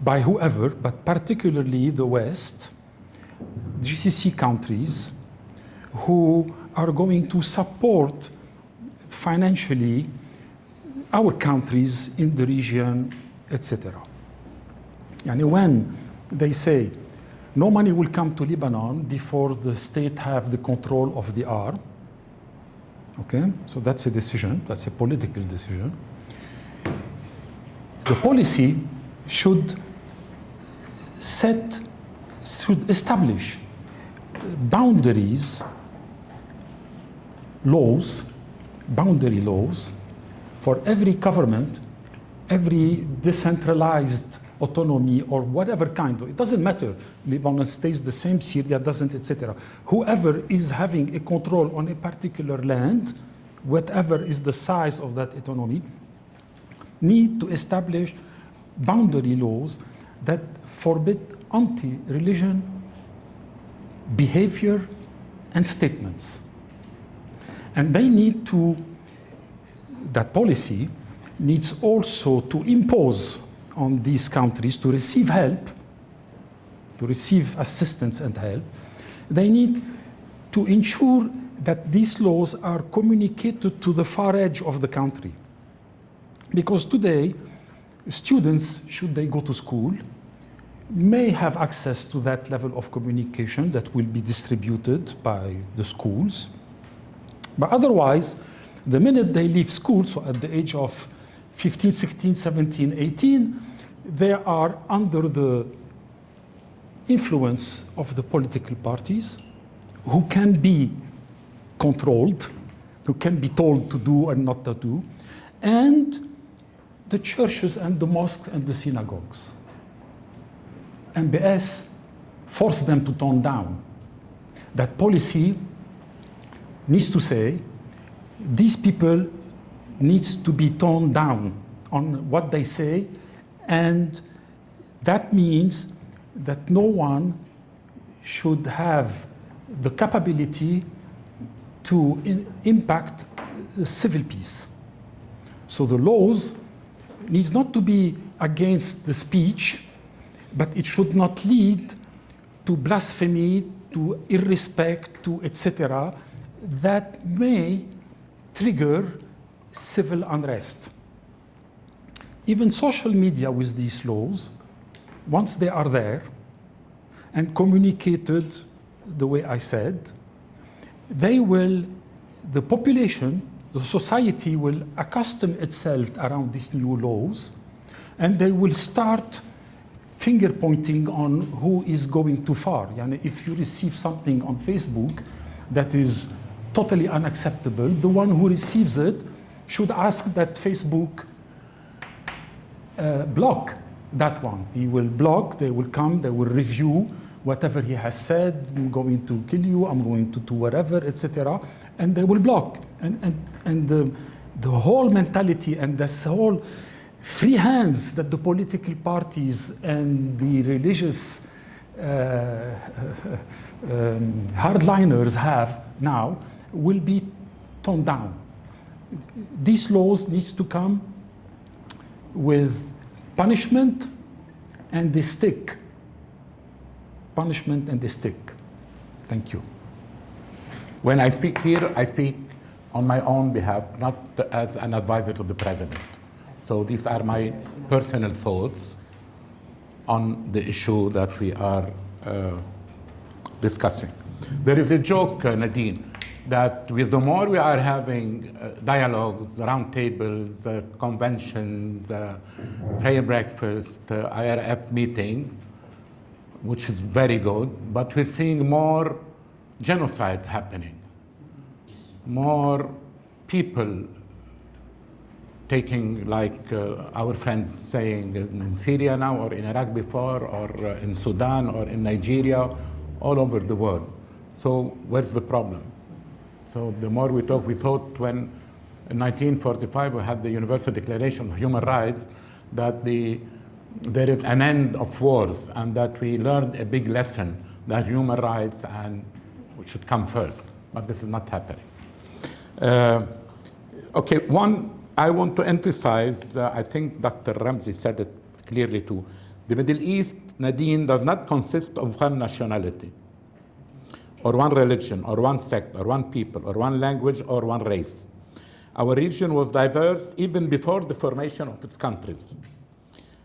by whoever, but particularly the West, GCC countries, who are going to support financially our countries in the region, etc. And when they say no money will come to Lebanon before the state have the control of the arm, okay? So that's a decision, that's a political decision. The policy should establish boundaries, boundary laws for every government, every decentralized autonomy or whatever kind. It doesn't matter. Lebanon stays the same, Syria doesn't, etc. Whoever is having a control on a particular land, whatever is the size of that autonomy, need to establish boundary laws that forbid anti-religion behavior and statements. And they need to, that policy needs also to impose on these countries to receive help, to receive assistance and help. They need to ensure that these laws are communicated to the far edge of the country. Because today, students, should they go to school, may have access to that level of communication that will be distributed by the schools. But otherwise, the minute they leave school, so at the age of 15, 16, 17, 18, they are under the influence of the political parties who can be controlled, who can be told to do and not to do, and the churches and the mosques and the synagogues. MBS forced them to tone down. That policy needs to say, these people needs to be toned down on what they say, and that means that no one should have the capability to impact civil peace. So the laws needs not to be against the speech, but it should not lead to blasphemy, to irrespect, to etc., that may trigger civil unrest. Even social media with these laws, once they are there and communicated the way I said, they will, the population, the society will accustom itself around these new laws, and they will start finger pointing on who is going too far. Yani if you receive something on Facebook that is totally unacceptable, the one who receives it should ask that Facebook block that one. He will block, they will come, they will review whatever he has said, I'm going to kill you, I'm going to do whatever, etc. And they will block. And the whole mentality and this whole free hands that the political parties and the religious hardliners have now will be toned down. These laws needs to come with punishment and the stick. Punishment and the stick. Thank you. When I speak here, I speak on my own behalf, not as an advisor to the president. So these are my personal thoughts on the issue that we are discussing. There is a joke, Nadine, that with the more we are having dialogues, roundtables, conventions, prayer breakfast, IRF meetings, which is very good, but we're seeing more genocides happening, more people taking, like our friends saying in Syria now, or in Iraq before, or in Sudan, or in Nigeria, all over the world. So where's the problem? So the more we talk, we thought when in 1945 we had the Universal Declaration of Human Rights that there is an end of wars, and that we learned a big lesson that human rights and should come first, but this is not happening. Okay, one, I want to emphasize, I think Dr. Ramzi said it clearly too, the Middle East, Nadine, does not consist of one nationality, or one religion, or one sect, or one people, or one language, or one race. Our region was diverse even before the formation of its countries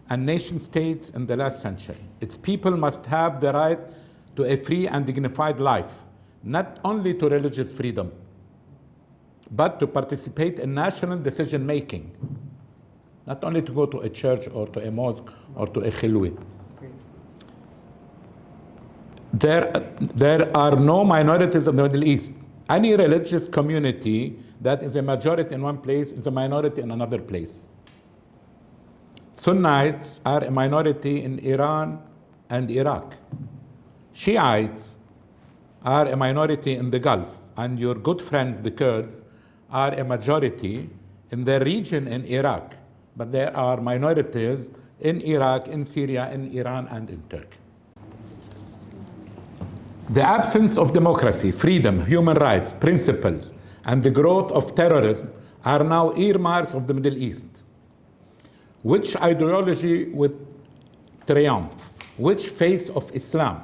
and nation states in the last century. Its people must have the right to a free and dignified life, not only to religious freedom, but to participate in national decision-making, not only to go to a church or to a mosque or to a khilwi. There are no minorities in the Middle East. Any religious community that is a majority in one place is a minority in another place. Sunnites are a minority in Iran and Iraq. Shiites are a minority in the Gulf, and your good friends, the Kurds, are a majority in their region in Iraq, but there are minorities in Iraq, in Syria, in Iran, and in Turkey. The absence of democracy, freedom, human rights, principles, and the growth of terrorism are now earmarks of the Middle East. Which ideology would triumph? Which face of Islam?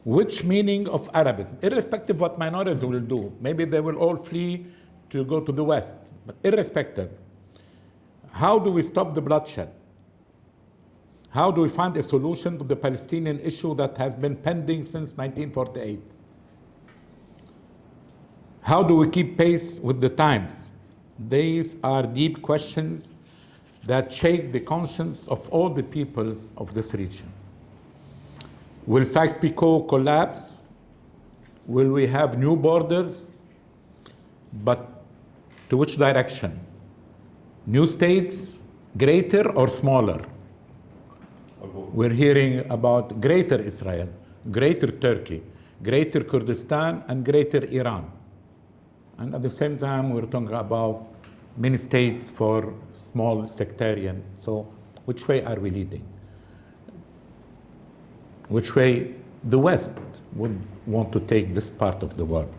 Which meaning of Arabism? Irrespective of what minorities will do, maybe they will all flee to go to the West, but irrespective, how do we stop the bloodshed? How do we find a solution to the Palestinian issue that has been pending since 1948? How do we keep pace with the times? These are deep questions that shake the conscience of all the peoples of this region. Will Sykes-Picot collapse? Will we have new borders? But to which direction? New states, greater or smaller? We're hearing about greater Israel, greater Turkey, greater Kurdistan, and greater Iran. And at the same time, we're talking about many states for small sectarian. So which way are we leading? Which way the West would want to take this part of the world?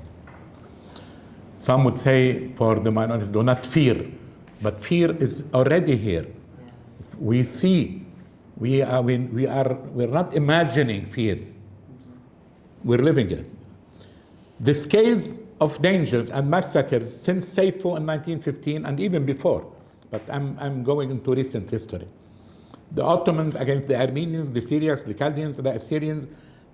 Some would say for the minorities, do not fear, but fear is already here. We see, we're not imagining fears. We're living it. The scales of dangers and massacres since Saifo in 1915 and even before, but I'm going into recent history. The Ottomans against the Armenians, the Syriacs, the Chaldeans, the Assyrians,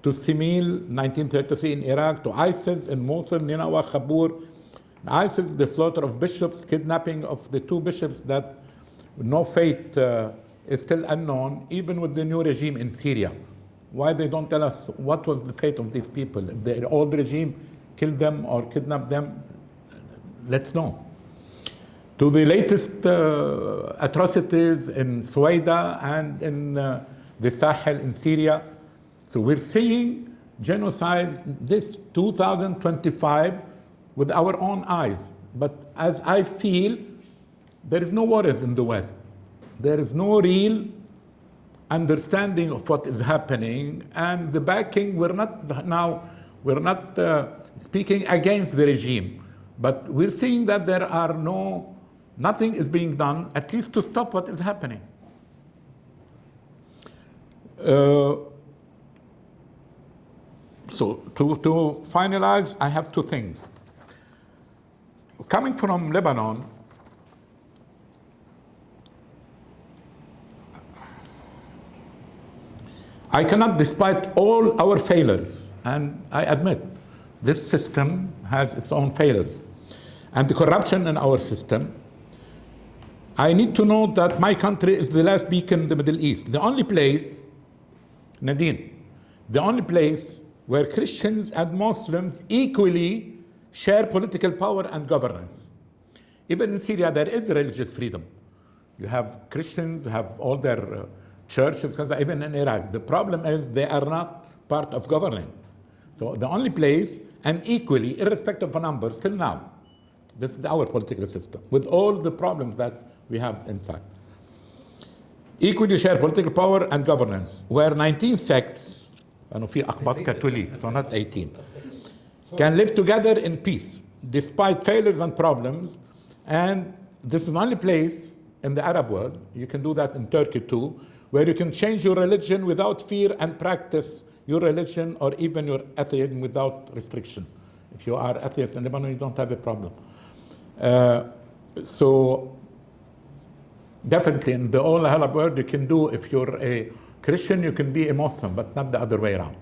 to Simil, 1933 in Iraq, to ISIS in Mosul, Nineveh, Khabur, ISIS, the slaughter of bishops, kidnapping of the 2 bishops that no fate is still unknown, even with the new regime in Syria. Why they don't tell us what was the fate of these people? If the old regime killed them or kidnapped them, let's know. To the latest atrocities in Hwaida and in the Sahel in Syria. So we're seeing genocide this 2025 with our own eyes. But as I feel, there is no worries in the West. There is no real understanding of what is happening, and the backing, we're not speaking against the regime, but we're seeing that there are nothing is being done, at least to stop what is happening. So to finalize, I have 2 things. Coming from Lebanon, I cannot, despite all our failures, and I admit this system has its own failures, and the corruption in our system, I need to know that my country is the last beacon in the Middle East. The only place, Nadine, the only place where Christians and Muslims equally share political power and governance. Even in Syria, there is religious freedom. You have Christians, have all their churches, even in Iraq. The problem is they are not part of governing. So the only place, and equally, irrespective of numbers, till now, this is our political system, with all the problems that we have inside. Equally share political power and governance, where 19 sects, and في أقباط Catholic, so not 18, can live together in peace, despite failures and problems. And this is the only place in the Arab world, you can do that in Turkey too, where you can change your religion without fear and practice your religion or even your atheism without restrictions. If you are atheist in Lebanon, you don't have a problem. So definitely in the whole Arab world, you can do, if you're a Christian, you can be a Muslim, but not the other way around.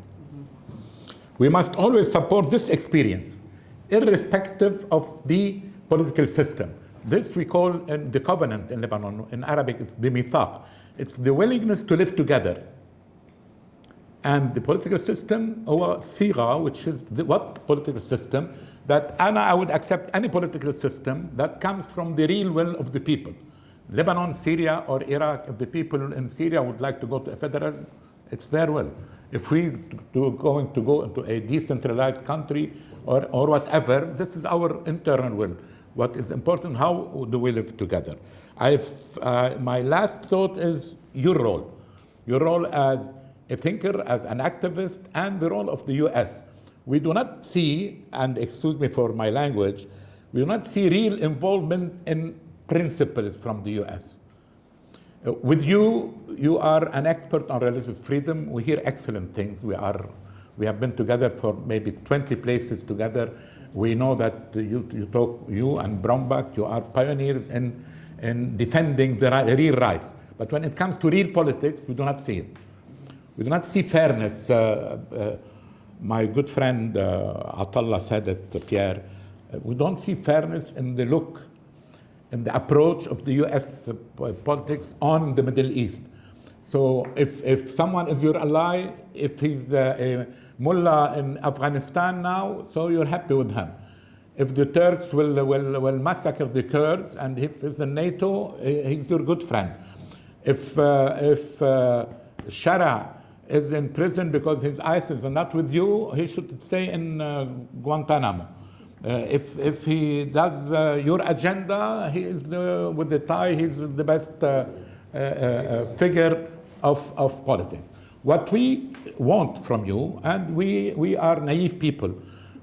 We must always support this experience, irrespective of the political system. This we call the covenant in Lebanon. In Arabic, it's the mithaq. It's the willingness to live together. And the political system, or sigha, which is what political system, that I would accept any political system that comes from the real will of the people. Lebanon, Syria, or Iraq, if the people in Syria would like to go to a federalism, it's their will. If we going to go into a decentralized country or whatever, this is our internal will. What is important, how do we live together? My last thought is your role. Your role as a thinker, as an activist, and the role of the US. We do not see, and excuse me for my language, we do not see real involvement in principles from the US. With you, you are an expert on religious freedom. We hear excellent things. We have been together for maybe 20 places together. We know that you and Brownback, you are pioneers in defending the real rights. But when it comes to real politics, we do not see it. We do not see fairness. My good friend Atallah said it, Pierre, we don't see fairness in the look, in the approach of the US politics on the Middle East. So if someone is your ally, if he's a mullah in Afghanistan now, so you're happy with him. If the Turks will massacre the Kurds, and if he's in NATO, he's your good friend. If Shara is in prison because his ISIS are not with you, he should stay in Guantanamo. If he does your agenda, he is with the tie, he's the best figure of politics. What we want from you, and we are naive people,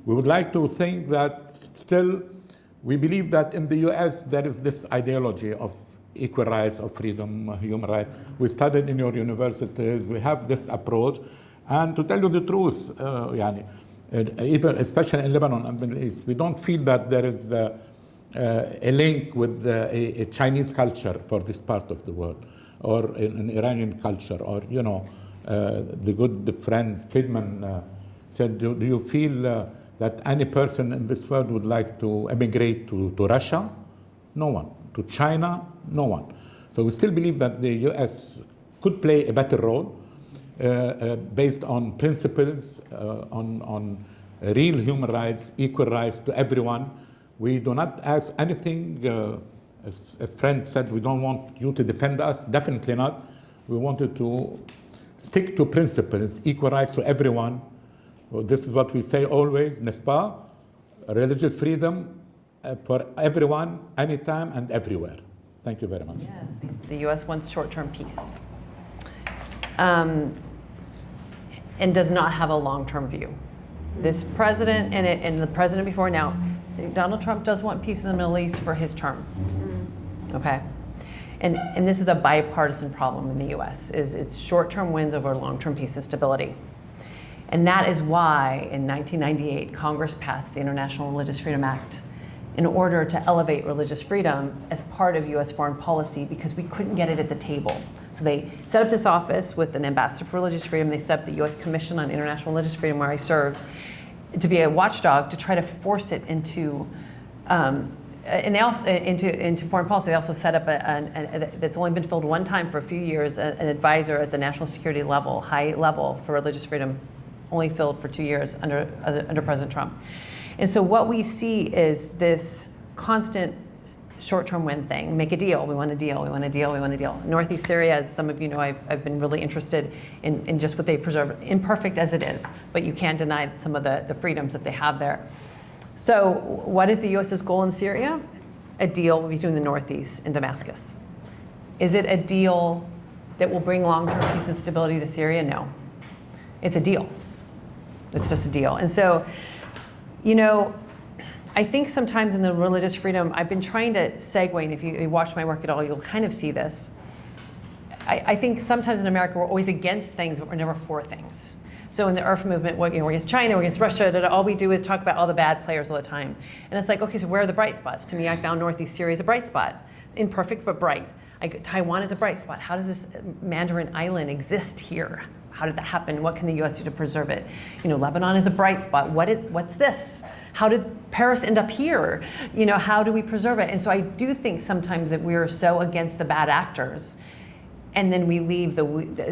we would like to think that still we believe that in the US there is this ideology of equal rights, of freedom, human rights. We studied in your universities, we have this approach, and to tell you the truth, even especially in Lebanon and Middle East, we don't feel that there is a link with a Chinese culture for this part of the world, or an Iranian culture, or the good friend Friedman said, do you feel that any person in this world would like to emigrate to Russia? No one. To China? No one. So we still believe that the US could play a better role based on principles, on real human rights, equal rights to everyone. We do not ask anything. As a friend said, we don't want you to defend us. Definitely not. We wanted to stick to principles, equal rights to everyone. Well, this is what we say always, n'est-ce pas? Religious freedom for everyone, anytime and everywhere. Thank you very much. Yeah, the U.S. wants short-term peace and does not have a long-term view. This president and the president before now, Donald Trump does want peace in the Middle East for his term. Okay, and this is a bipartisan problem in the U.S. It's short-term wins over long-term peace and stability. And that is why in 1998 Congress passed the International Religious Freedom Act in order to elevate religious freedom as part of US foreign policy, because we couldn't get it at the table. So they set up this office with an ambassador for religious freedom. They set up the US Commission on International Religious Freedom, where I served, to be a watchdog to try to force it into into foreign policy. They also set up that's only been filled one time for a few years, an advisor at the national security level, high level for religious freedom, only filled for 2 years under President Trump. And so what we see is this constant short-term win thing. Make a deal, we want a deal, we want a deal, we want a deal. Northeast Syria, as some of you know, I've been really interested in just what they preserve, imperfect as it is, but you can't deny some of the freedoms that they have there. So what is the US's goal in Syria? A deal between the Northeast and Damascus. Is it a deal that will bring long-term peace and stability to Syria? No. It's a deal. It's just a deal. And so, I think sometimes in the religious freedom, I've been trying to segue, and if you watch my work at all, you'll kind of see this. I think sometimes in America, we're always against things, but we're never for things. So in the Ephrem movement, we're against China, we're against Russia, all we do is talk about all the bad players all the time. And it's like, okay, so where are the bright spots? To me, I found Northeast Syria is a bright spot. Imperfect, but bright. Taiwan is a bright spot. How does this Mandarin island exist here? How did that happen? What can the US do to preserve it? Lebanon is a bright spot. What's this? How did Paris end up here? How do we preserve it? And so I do think sometimes that we are so against the bad actors and then we leave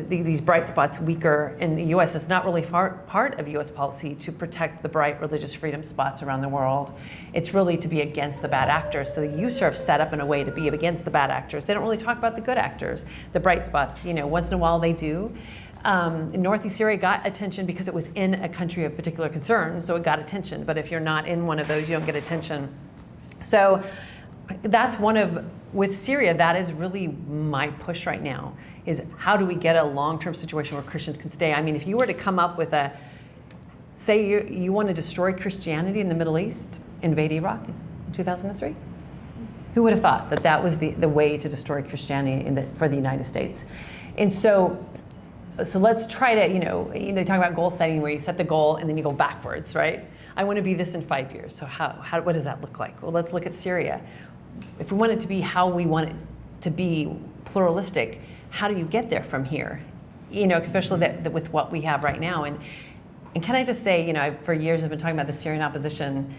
these bright spots weaker in the US. It's not really part of US policy to protect the bright religious freedom spots around the world. It's really to be against the bad actors. So the USERF set up in a way to be against the bad actors. They don't really talk about the good actors, the bright spots. You know, once in a while they do. In Northeast Syria got attention because it was in a country of particular concern, so it got attention. But if you're not in one of those, you don't get attention. So that's with Syria, that is really my push right now, is how do we get a long-term situation where Christians can stay? I mean, if you were to come up with say you want to destroy Christianity in the Middle East, invade Iraq in 2003? Who would have thought that that was the way to destroy Christianity for the United States? And so let's try to, they talk about goal setting where you set the goal and then you go backwards, right? I want to be this in 5 years. So what does that look like? Well, let's look at Syria. If we want it to be how we want it to be pluralistic, how do you get there from here? Especially with what we have right now. And can I just say, for years I've been talking about the Syrian opposition,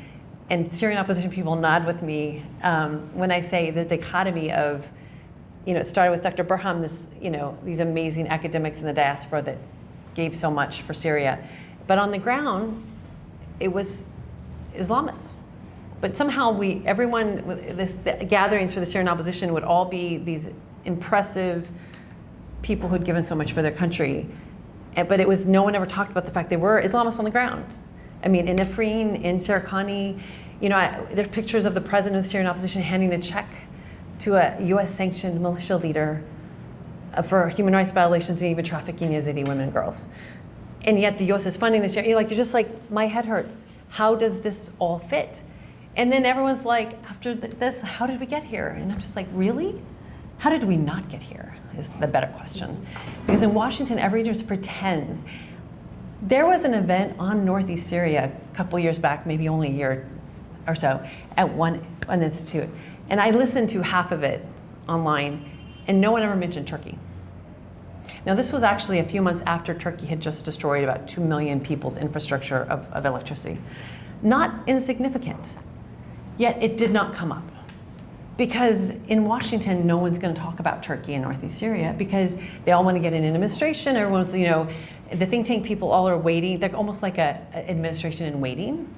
and Syrian opposition people nod with me when I say the dichotomy of, it started with Dr. Burham, these amazing academics in the diaspora that gave so much for Syria. But on the ground, it was Islamists. But somehow the gatherings for the Syrian opposition would all be these impressive people who'd given so much for their country. But no one ever talked about the fact they were Islamists on the ground. I mean, in Ephrem, in Serikani, there's pictures of the president of the Syrian opposition handing a check to a US-sanctioned militia leader for human rights violations and even trafficking Yazidi women and girls. And yet the US is funding this. You're just like, my head hurts. How does this all fit? And then everyone's like, after this, how did we get here? And I'm just like, really? How did we not get here is the better question. Because in Washington, everyone just pretends. There was an event on Northeast Syria a couple years back, maybe only a year or so, at one institute. And I listened to half of it online, and no one ever mentioned Turkey. Now, this was actually a few months after Turkey had just destroyed about 2 million people's infrastructure of electricity. Not insignificant, yet it did not come up. Because in Washington, no one's going to talk about Turkey and Northeast Syria because they all want to get in an administration. Everyone's, the think tank people all are waiting. They're almost like an administration in waiting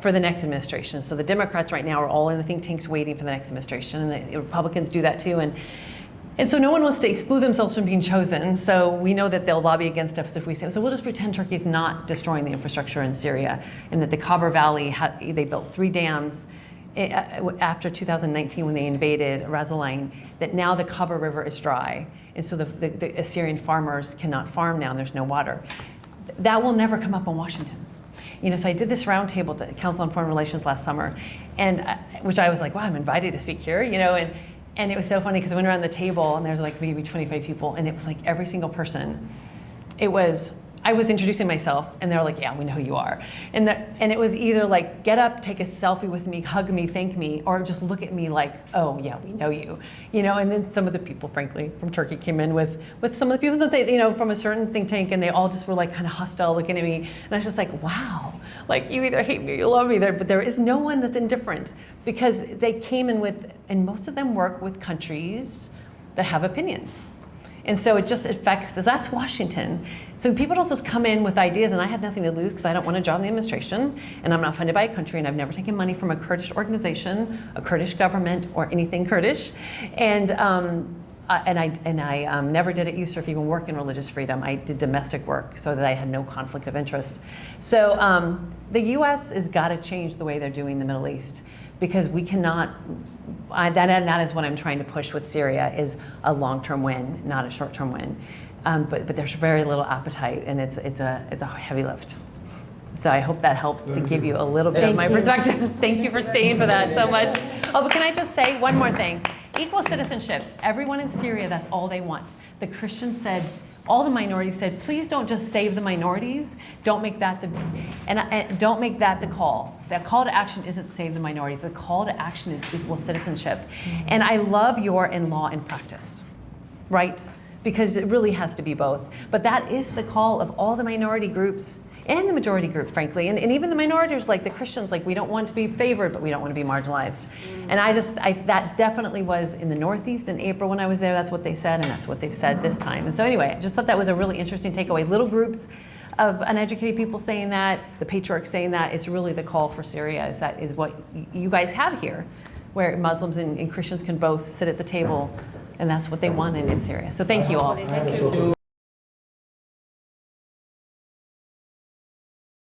for the next administration. So the Democrats right now are all in the think tanks waiting for the next administration, and the Republicans do that too. And so no one wants to exclude themselves from being chosen. So we know that they'll lobby against us if we say, so we'll just pretend Turkey's not destroying the infrastructure in Syria, and that the Khabur Valley, they built 3 dams after 2019 when they invaded Razaline, that now the Khabur River is dry. And so the Assyrian farmers cannot farm now, and there's no water. That will never come up in Washington. So I did this roundtable at the Council on Foreign Relations last summer, and which I was like, wow, I'm invited to speak here, and it was so funny because I went around the table and there's like maybe 25 people, and it was like every single person. I was introducing myself, and they were like, yeah, we know who you are. And it was either like, get up, take a selfie with me, hug me, thank me, or just look at me like, oh yeah, we know you. And then some of the people, frankly, from Turkey came in with some of the people, from a certain think tank, and they all just were like kind of hostile looking at me. And I was just like, wow, like you either hate me or you love me, but there is no one that's indifferent, because they came in and most of them work with countries that have opinions. And so it just affects that's Washington. So people don't just come in with ideas, and I had nothing to lose because I don't want a job in the administration, and I'm not funded by a country, and I've never taken money from a Kurdish organization, a Kurdish government, or anything Kurdish. And I never did at USERF even work in religious freedom. I did domestic work so that I had no conflict of interest. So the US has got to change the way they're doing the Middle East, because we cannot, that is what I'm trying to push with Syria, is a long-term win, not a short-term win. But there's very little appetite, and it's a heavy lift. So I hope that helps to give you a little bit of my perspective. Thank you for staying for that so much. Oh, but can I just say one more thing? Equal citizenship. Everyone in Syria, that's all they want. The Christians said, all the minorities said, please don't just save the minorities. Don't make that don't make that the call. That call to action isn't save the minorities. The call to action is equal citizenship. And I love your in law and practice, right? Because it really has to be both. But that is the call of all the minority groups and the majority group, frankly, and even the minorities, like the Christians, like we don't want to be favored, but we don't want to be marginalized. And that definitely was in the Northeast in April when I was there. That's what they said, and that's what they've said this time. And so anyway, I just thought that was a really interesting takeaway. Little groups of uneducated people saying that, the patriarch saying that. It's really the call for Syria. Is what you guys have here, where Muslims and Christians can both sit at the table, and that's what they want in Syria. So thank you all. Thank you.